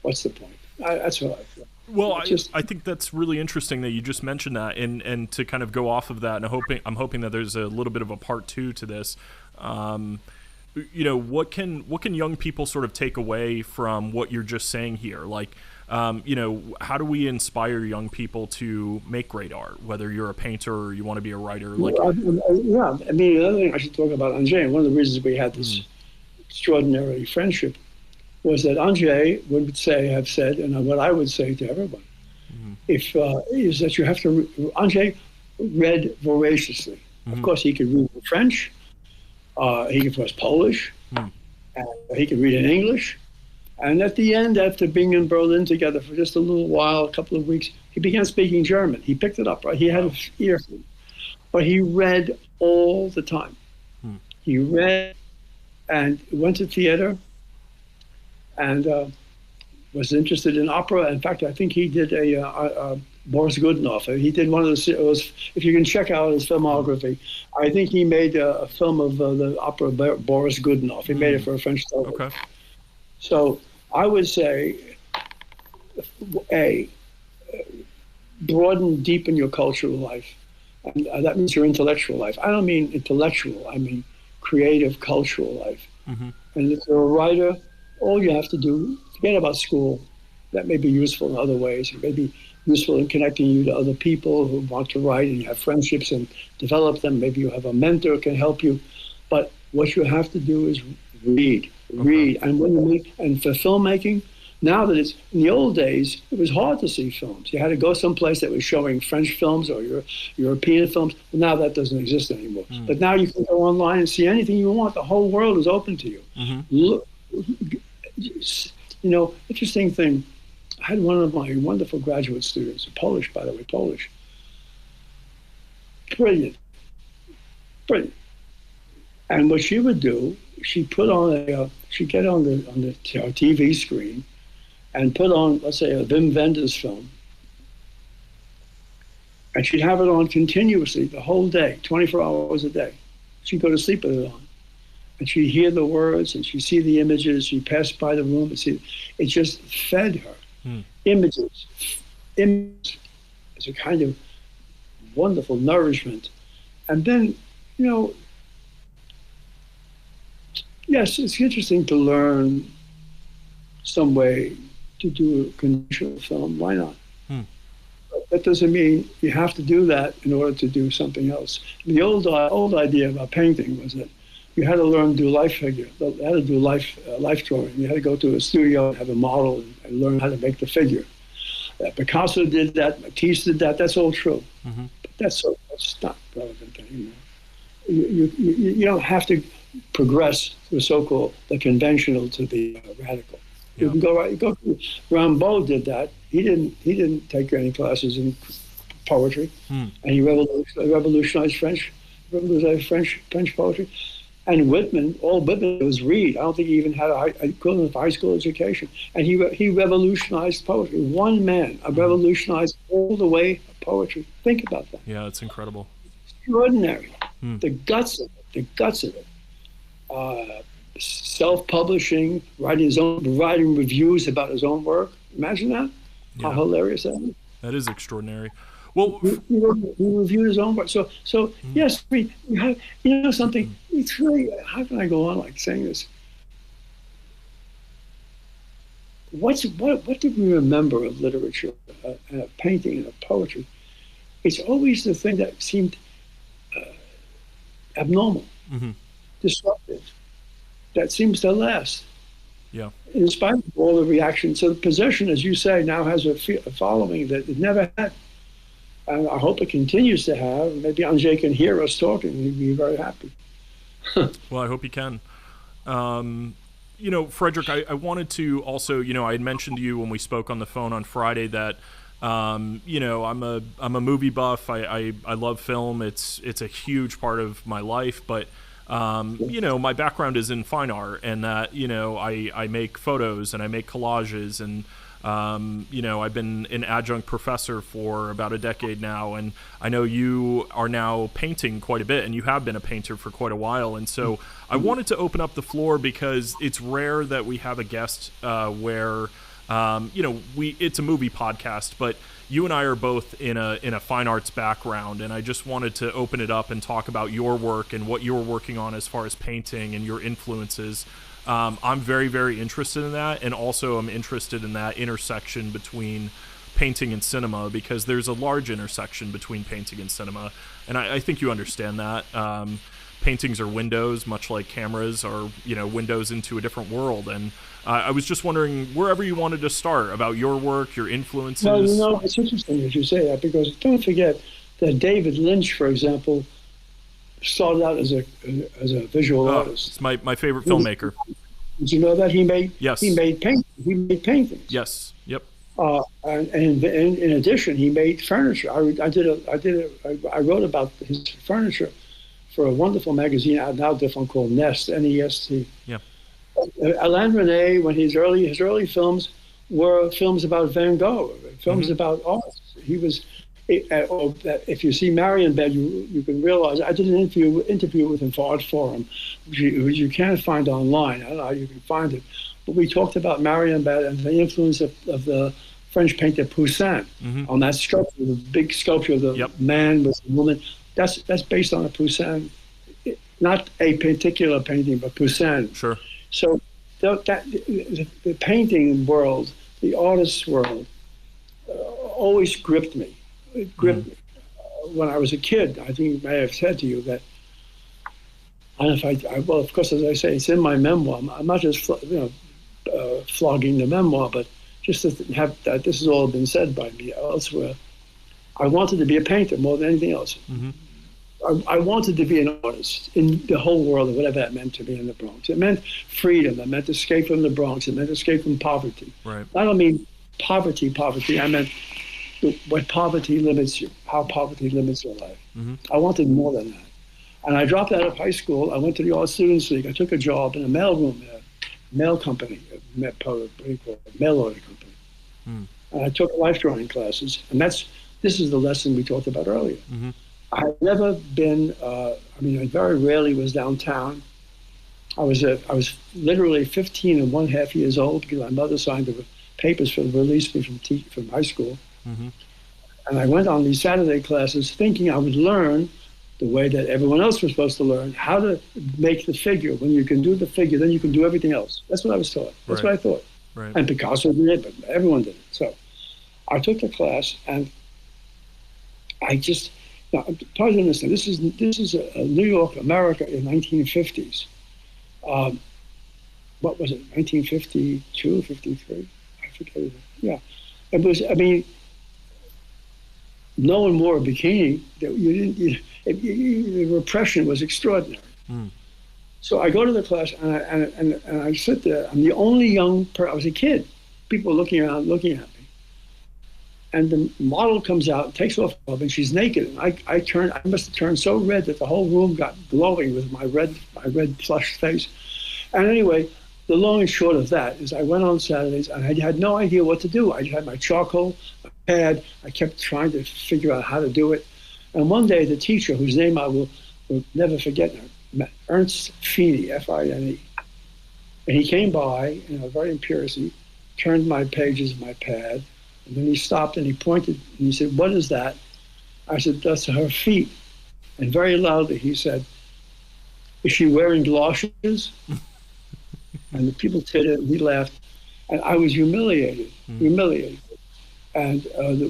what's the point? That's what I feel. Well, I think that's really interesting that you just mentioned that, and to kind of go off of that, and I'm hoping that there's a little bit of a part two to this. What can young people sort of take away from what you're just saying here? Like, how do we inspire young people to make great art? Whether you're a painter or you want to be a writer, like the other thing I should talk about Andrzej. One of the reasons we had this extraordinary friendship was that Andrzej have said, and what I would say to everyone, is that you have to. Andrzej read voraciously. Of course, he could read in French. He could read Polish. And he could read in English. And at the end, after being in Berlin together for just a little while, a couple of weeks, he began speaking German. He picked it up, right? He had an ear for it. But he read all the time. He read and went to theater and was interested in opera. In fact, I think he did a Boris Godunov. He did one of the, if you can check out his filmography, I think he made a film of the opera Boris Godunov. He made it for a French television. Okay. So I would say, deepen your cultural life. And that means your intellectual life. I don't mean intellectual, I mean creative, cultural life. And if you're a writer, all you have to do, forget about school. That may be useful in other ways. It may be useful in connecting you to other people who want to write, and you have friendships and develop them. Maybe you have a mentor who can help you. But what you have to do is read. And when you make, and for filmmaking, now that it's, in the old days, it was hard to see films. You had to go someplace that was showing French films or European films. Well, now that doesn't exist anymore. But now you can go online and see anything you want. The whole world is open to you. Look, interesting thing. I had one of my wonderful graduate students, Polish, by the way, Polish. Brilliant. And what she would do, she'd get on the TV screen and put on, let's say, a Wim Wenders film. And she'd have it on continuously the whole day, 24 hours a day. She'd go to sleep with it on. and she'd hear the words, and she'd see the images. She passed by the room and see. It just fed her. Images as a kind of wonderful nourishment. And then, yes, it's interesting to learn some way to do a conventional film. Why not? But that doesn't mean you have to do that in order to do something else. The old idea about painting was that you had to learn to do life figure. You had to do life drawing. You had to go to a studio and have a model and learn how to make the figure. Picasso did that. Matisse did that. That's all true. But that's not relevant anymore. You don't have to progress the so-called the conventional to the radical. Yeah. You can go right. Rimbaud did that. He didn't take any classes in poetry, and he revolutionized French poetry. And Whitman was read. I don't think he even had an equivalent of high school education. And he revolutionized poetry. One man revolutionized all the way of poetry. Think about that. Yeah, it's incredible. Extraordinary. The guts of it. Self-publishing, writing reviews about his own work. Imagine that. How hilarious that is. That is extraordinary. Well, he reviewed his own work. So yes, we have, something. It's really, how can I go on like saying this? What do we remember of literature and of painting and of poetry? It's always the thing that seemed abnormal, disruptive, that seems to last. Yeah. In spite of all the reaction. So Possession, as you say, now has a following that it never had. And I hope it continues to have. Maybe Andrzej can hear us talking. He'd be very happy. Well, I hope he can. Frederic, I wanted to also, I had mentioned to you when we spoke on the phone on Friday that, I'm a movie buff. I love film. It's a huge part of my life. But, my background is in fine art, and that, I make photos and I make collages, and I've been an adjunct professor for about a decade now, and I know you are now painting quite a bit, and you have been a painter for quite a while. And so I wanted to open up the floor because it's rare that we have a guest where, it's a movie podcast, but you and I are both in a fine arts background, and I just wanted to open it up and talk about your work and what you're working on as far as painting and your influences. I'm very, very interested in that, and also I'm interested in that intersection between painting and cinema, because there's a large intersection between painting and cinema, and I think you understand that. Paintings are windows, much like cameras are, windows into a different world, and I was just wondering, wherever you wanted to start, about your work, your influences. Well, it's interesting that you say that, because don't forget that David Lynch, for example, started out as a visual artist. It's my favorite filmmaker. Did you know that he made? Yes. He made paintings. Yes. Yep. And in addition, he made furniture. I wrote about his furniture for a wonderful magazine out now different called Nest, N-E-S-T. Yeah. Alain Resnais, when his early films were films about Van Gogh, films about art. He was. If you see Marion Bed, you can realize I did an interview with him for Art Forum, which you can't find online. I don't know how you can find it, but we talked about Marion Bed and the influence of the French painter Poussin on that sculpture, the big sculpture of the man with the woman. That's based on a Poussin, not a particular painting, but Poussin. Sure. So the painting world, the artist's world, always gripped me. It gripped me. When I was a kid, I think I may have said to you that, and well, of course, as I say, it's in my memoir. I'm not just flogging the memoir, but just to have that this has all been said by me elsewhere. I wanted to be a painter more than anything else. I wanted to be an artist in the whole world, whatever that meant to me in the Bronx. It meant freedom. It meant escape from the Bronx. It meant escape from poverty. Right. I don't mean poverty. I meant what poverty limits you, how poverty limits your life. I wanted more than that. And I dropped out of high school. I went to the Art Students League. I took a job in a mailroom, mail company, mail order company. And I took life drawing classes. And this is the lesson we talked about earlier. I've never been, I very rarely was downtown. I was literally 15 and 1/2 years old because my mother signed the papers for release me from high school. Mm-hmm. And I went on these Saturday classes thinking I would learn the way that everyone else was supposed to learn, how to make the figure. When you can do the figure, then you can do everything else. That's what I was taught. That's what I thought. Right. And Picasso did it, but everyone did it. So I took the class, and I just, now, try to understand, this is New York, America in 1950s. What was it, 1952, 53? I forget it. Yeah. It was, I mean, no one wore a bikini. The repression was extraordinary. Mm. So I go to the class, and I sit there. I'm the only young person. I was a kid. People looking around, looking at me. And the model comes out, takes off, and she's naked. And I must have turned so red that the whole room got glowing with my red flushed face. And anyway, the long and short of that is I went on Saturdays, and I had no idea what to do. I had my charcoal, my pad. I kept trying to figure out how to do it. And one day, the teacher, whose name I will never forget, Ernst Feeney, F-I-N-E, and he came by, very imperiously, turned my pages of my pad, and then he stopped and he pointed and he said, "What is that?" I said, "That's her feet." And very loudly he said, "Is she wearing galoshes?" And the people tittered and he laughed. And I was humiliated. And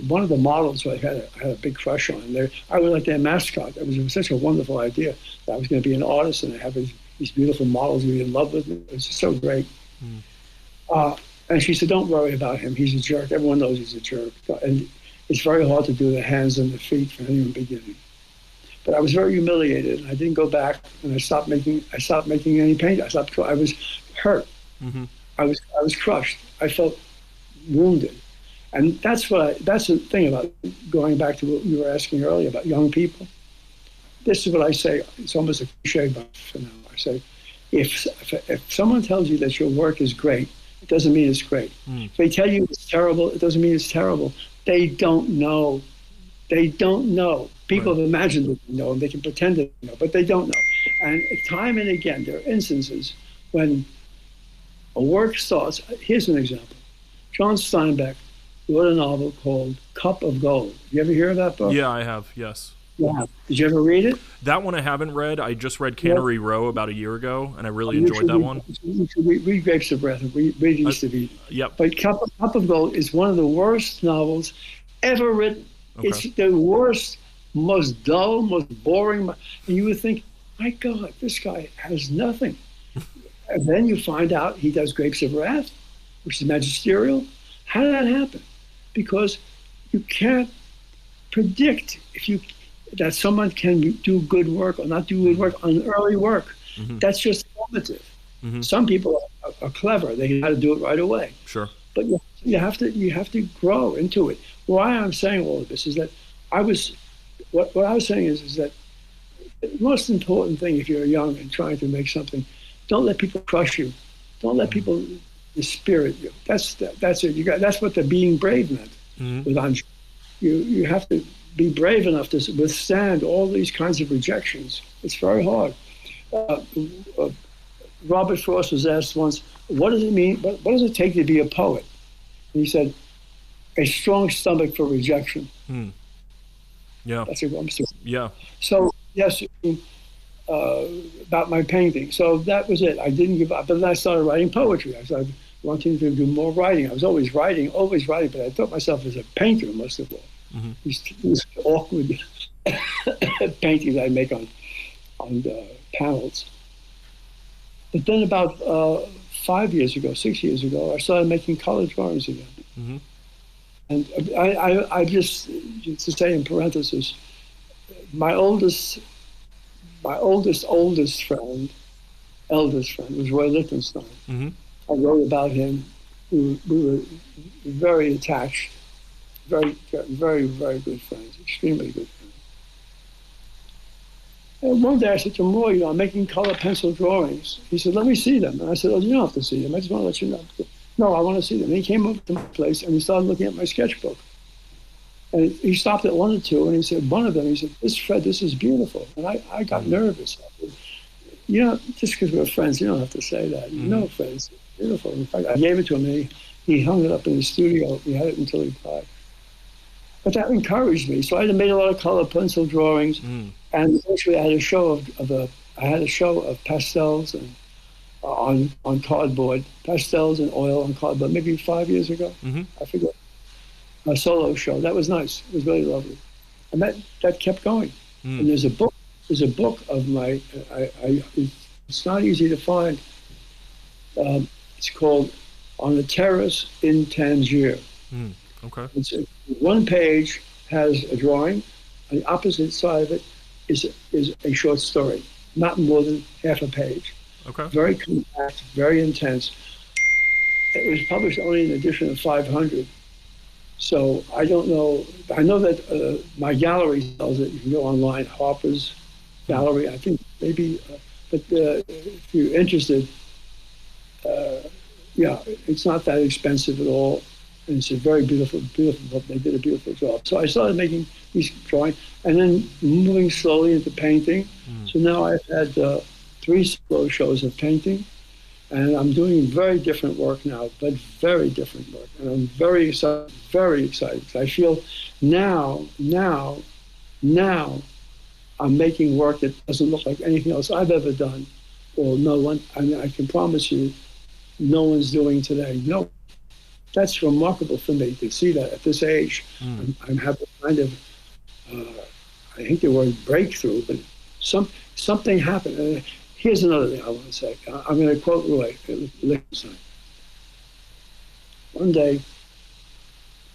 one of the models I had a big crush on, I was like their mascot. It was such a wonderful idea that I was going to be an artist and have these beautiful models who were in love with me. It was just so great. And she said, "Don't worry about him. He's a jerk. Everyone knows he's a jerk. And it's very hard to do the hands and the feet for anyone beginning." But I was very humiliated, and I didn't go back, and I stopped making any paint. I was hurt. Mm-hmm. I was crushed. I felt wounded. And that's the thing about going back to what you were asking earlier about young people. This is what I say. It's almost a cliche, but for now, I say, if someone tells you that your work is great, it doesn't mean it's great. If they tell you it's terrible, it doesn't mean it's terrible. They don't know. People have imagined that they know, and they can pretend to know, but they don't know. And time and again, there are instances when a work starts. Here's an example. John Steinbeck wrote a novel called Cup of Gold. You ever hear of that book? Yeah, I have, yes. Yeah. Did you ever read it? That one I haven't read. I just read Cannery Row about a year ago, and I really enjoyed that one. You should read Grapes of Wrath. Read East of Eden. Yep. But Cup of Gold is one of the worst novels ever written. Okay. It's the worst, most dull, most boring. And you would think, my God, this guy has nothing. And then you find out he does Grapes of Wrath, which is magisterial. How did that happen? Because you can't predict that someone can do good work or not do good work on early work. Mm-hmm. That's just formative. Mm-hmm. Some people are clever; they know how to do it right away. Sure. But you have to grow into it. Why I'm saying all of this is that what I was saying is that the most important thing if you're young and trying to make something, don't let people crush you. Don't let people dispirit you. That's it. That's what the being brave meant with Andrzej. You have to be brave enough to withstand all these kinds of rejections. It's very hard. Robert Frost was asked once, "What does it mean? What does it take to be a poet?" And he said, "A strong stomach for rejection." Yeah. That's a good story. Yeah. So yes, about my painting. So that was it. I didn't give up. But then I started writing poetry. I started wanting to do more writing. I was always writing, but I thought myself as a painter most of all. Mm-hmm. These awkward paintings I make on panels. But then about 6 years ago, I started making color drawings again. Mm-hmm. And I just to say in parentheses, my eldest friend was Roy Lichtenstein. Mm-hmm. I wrote about him. We were very attached, very, very, very good friends, extremely good friends. And one day I said to him, "Roy, I'm making color pencil drawings." He said, "Let me see them." And I said, "Oh, you don't have to see them. I just want to let you know." "No, I want to see them." And he came over to my place and he started looking at my sketchbook. And he stopped at one or two and he said, one of them, he said, "Fred, this is beautiful." And I got nervous. You know, just because we're friends, you don't have to say that. You know, friends, beautiful. In fact, I gave it to him, and he hung it up in the studio. He had it until he died. But that encouraged me. So I made a lot of color pencil drawings, and eventually I had a show of pastels and on cardboard, pastels and oil on cardboard, maybe 5 years ago. I forget. A solo show. That was nice. It was really lovely, and that kept going. And there's a book. There's a book of my. It's not easy to find. It's called "On a Terrace in Tangier." Okay. It's one page has a drawing. On the opposite side of it is a short story, not more than half a page. Okay. Very compact, very intense. It was published only in an edition of 500. So I don't know. I know that my gallery sells it. You can go online, Harper's Gallery. I think maybe, but if you're interested, yeah, it's not that expensive at all. And it's a very beautiful, beautiful book. They did a beautiful job. So I started making these drawings and then moving slowly into painting. So now I've had 3 solo shows of painting, and I'm doing very different work now, but very different work. And I'm very excited, very excited. I feel now I'm making work that doesn't look like anything else I've ever done, or no one, I mean, I can promise you, no one's doing today. No. That's remarkable for me to see that at this age. I'm having kind of, I hate the word breakthrough, but something happened. Here's another thing I want to say. I'm going to quote Roy Lichtenstein. One day,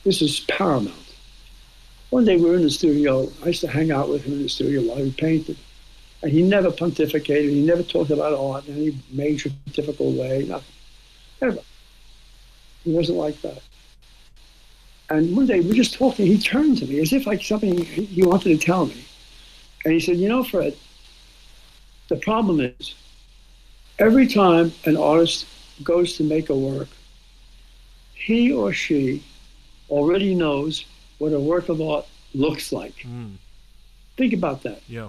this is Paramount. One day we were in the studio. I used to hang out with him in the studio while he painted. And he never pontificated. He never talked about art in any major, difficult way. Nothing. Never. He wasn't like that. And one day we were just talking. He turned to me as if like something he wanted to tell me. And he said, you know, Fred, the problem is every time an artist goes to make a work, he or she already knows what a work of art looks like. Think about that. Yeah.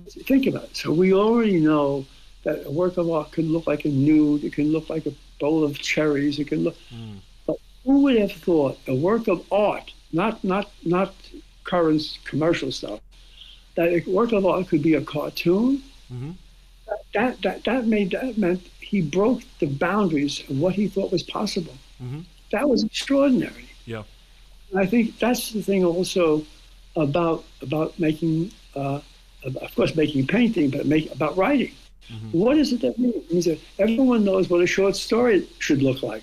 Think about it. So we already know that a work of art can look like a nude. It can look like a bowl of cherries. It can look. But who would have thought a work of art, not current commercial stuff, that a work of art could be a cartoon? That meant he broke the boundaries of what he thought was possible. That was extraordinary. Yeah. And I think that's the thing also about making, of course, making painting, but about writing. What is it that means? It means that everyone knows what a short story should look like.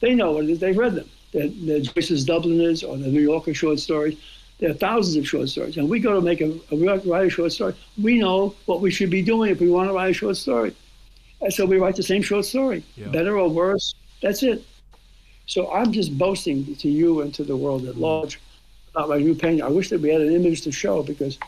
They know what it is. They've read them. They're Joyce's Dubliners or the New Yorker short stories. There are thousands of short stories. And we go to write a short story. We know what we should be doing if we want to write a short story. And so we write the same short story, better or worse. That's it. So I'm just boasting to you and to the world at large about my new painting. I wish that we had an image to show because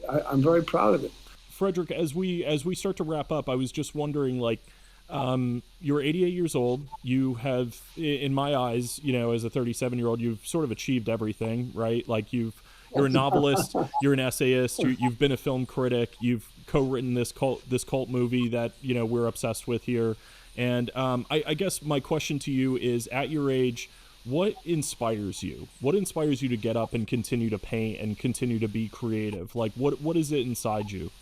I'm very proud of it. Frederic, as we start to wrap up, I was just wondering, like, you're 88 years old. You have, in my eyes, you know, as a 37-year-old, you've sort of achieved everything, right? Like you're a novelist, you're an essayist, you've been a film critic, you've co-written this cult movie that, you know, we're obsessed with here. And I guess my question to you is, at your age, what inspires you? What inspires you to get up and continue to paint and continue to be creative? Like, what is it inside you?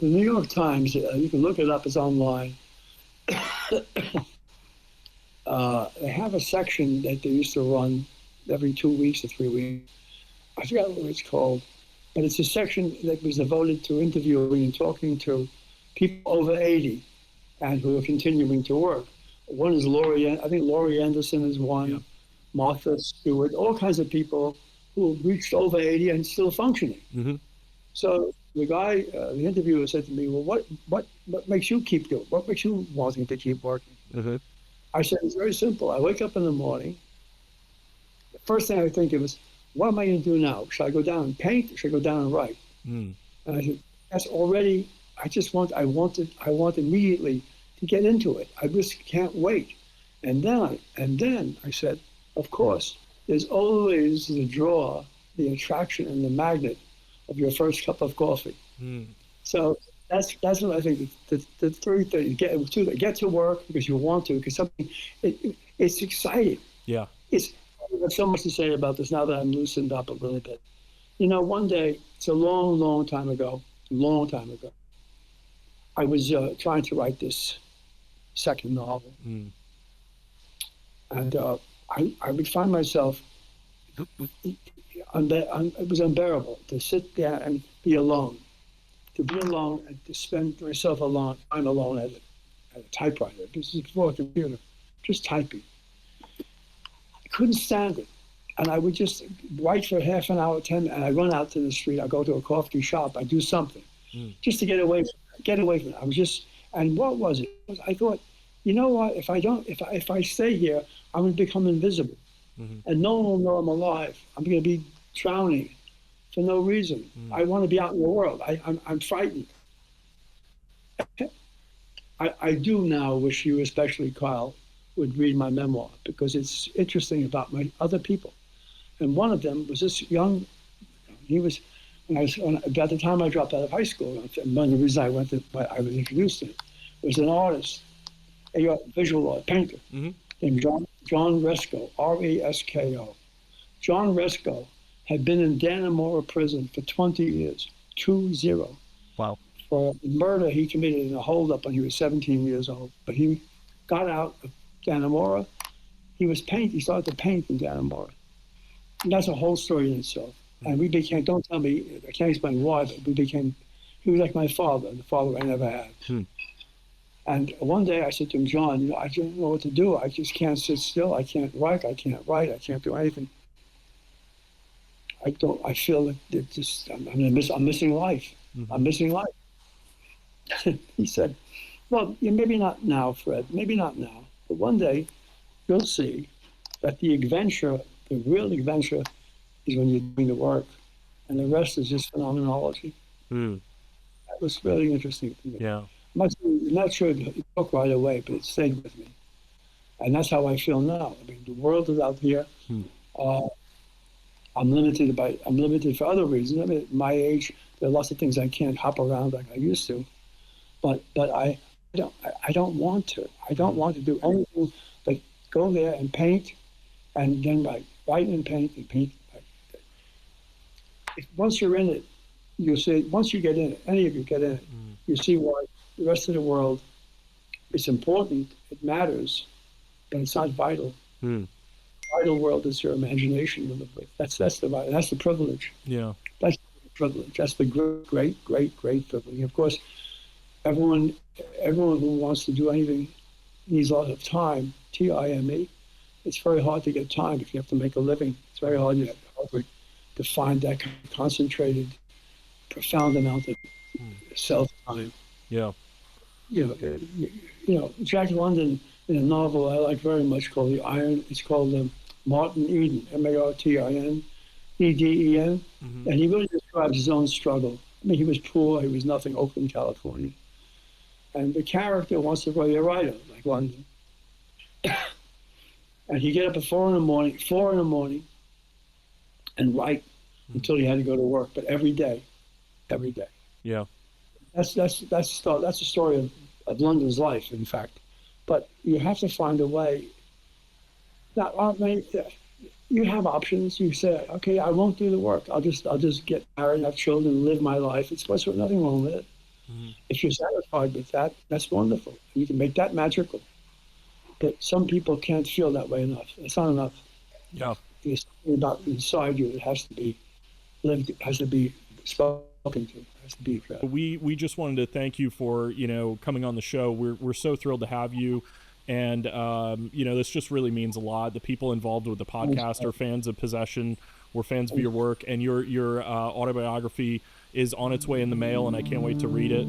The New York Times, you can look it up, it's online. They have a section that they used to run every 2 weeks or 3 weeks. I forgot what it's called, but it's a section that was devoted to interviewing and talking to people over 80 and who are continuing to work. One is I think Laurie Anderson is one, Martha Stewart, all kinds of people who have reached over 80 and still functioning. So the guy, the interviewer said to me, well, what makes you keep going? What makes you wanting to keep working? I said, it's very simple. I wake up in the morning. The first thing I think of is, what am I going to do now? Should I go down and paint? Or should I go down and write? And I said, that's already, I want immediately to get into it. I just can't wait. And then I said, of course, there's always the draw, the attraction and the magnet of your first cup of coffee. So That's what I think. The three things: get to work because you want to, because something it's exciting. Yeah. It's I have so much to say about this now that I'm loosened up a little bit. One day, it's a long time ago, I was trying to write this second novel, and I would find myself. It was unbearable to sit there and be alone. To be alone and to spend myself alone, I'm alone at a typewriter. This is before a computer, just typing. I couldn't stand it. And I would just write for half an hour, and I run out to the street. I go to a coffee shop. I do something just to get away from it. I was just, and what was it? I thought, you know what? If I stay here, I'm going to become invisible. And no one will know I'm alive. I'm going to be drowning for no reason. I want to be out in the world. I'm frightened. I do now wish you, especially Kyle, would read my memoir, because it's interesting about my other people. And one of them was this young, he was, about the time I dropped out of high school, one of the reasons I was introduced to him, was an artist, a visual art painter, named John Resco, R-E-S-K-O. John Resco had been in Dannemora prison for 20 years, 20. Wow. For murder he committed in a holdup when he was 17 years old. But he got out of Dannemora. He started to paint in Dannemora. And that's a whole story in itself. And we became, don't tell me, I can't explain why, but he was like my father, the father I never had. And one day I said to him, John, I don't know what to do. I just can't sit still. I can't write. I can't do anything. I feel that I'm missing life. I'm missing life. He said, well, maybe not now, Fred, maybe not now. But one day you'll see that the real adventure is when you're doing the work, and the rest is just phenomenology. That was really interesting to me. Yeah. I'm not sure it took right away, but it stayed with me. And that's how I feel now. I mean, the world is out here. I'm limited for other reasons. I mean, at my age, there are lots of things I can't hop around like I used to. But I don't want to. I don't want to do anything but go there and paint, and then write and paint and paint. Once you're in it, you'll see. Once you get in it, any of you get in it, you see why the rest of the world. It's important. It matters, but it's not vital. Vital world is your imagination to live with. That's the privilege. Yeah. That's the privilege. That's the great privilege. Of course, everyone who wants to do anything needs a lot of time. Time. It's very hard to get time if you have to make a living. It's very hard to find that concentrated, profound amount of self-time. Yeah. Jack London in a novel I like very much called The Iron. It's called Martin Eden, Martin Eden, and he really describes his own struggle. I mean, he was poor, he was nothing, Oakland, California. And the character wants to be a writer, like London. And he'd get up at 4 in the morning, and write until he had to go to work, but every day. Yeah. That's the story of London's life, in fact. But you have to find a way. You have options. You say, okay, I won't do the work. I'll just get married, have children, live my life. There's nothing wrong with it. If you're satisfied with that, that's wonderful. You can make that magical. But some people can't feel that way enough. It's not enough. Yeah. There's something about inside you that has to be lived, has to be spoken to. We just wanted to thank you for coming on the show. We're so thrilled to have you, and this just really means a lot. The people involved with the podcast are fans of Possession. We're fans of your work, and your autobiography is on its way in the mail, and I can't wait to read it.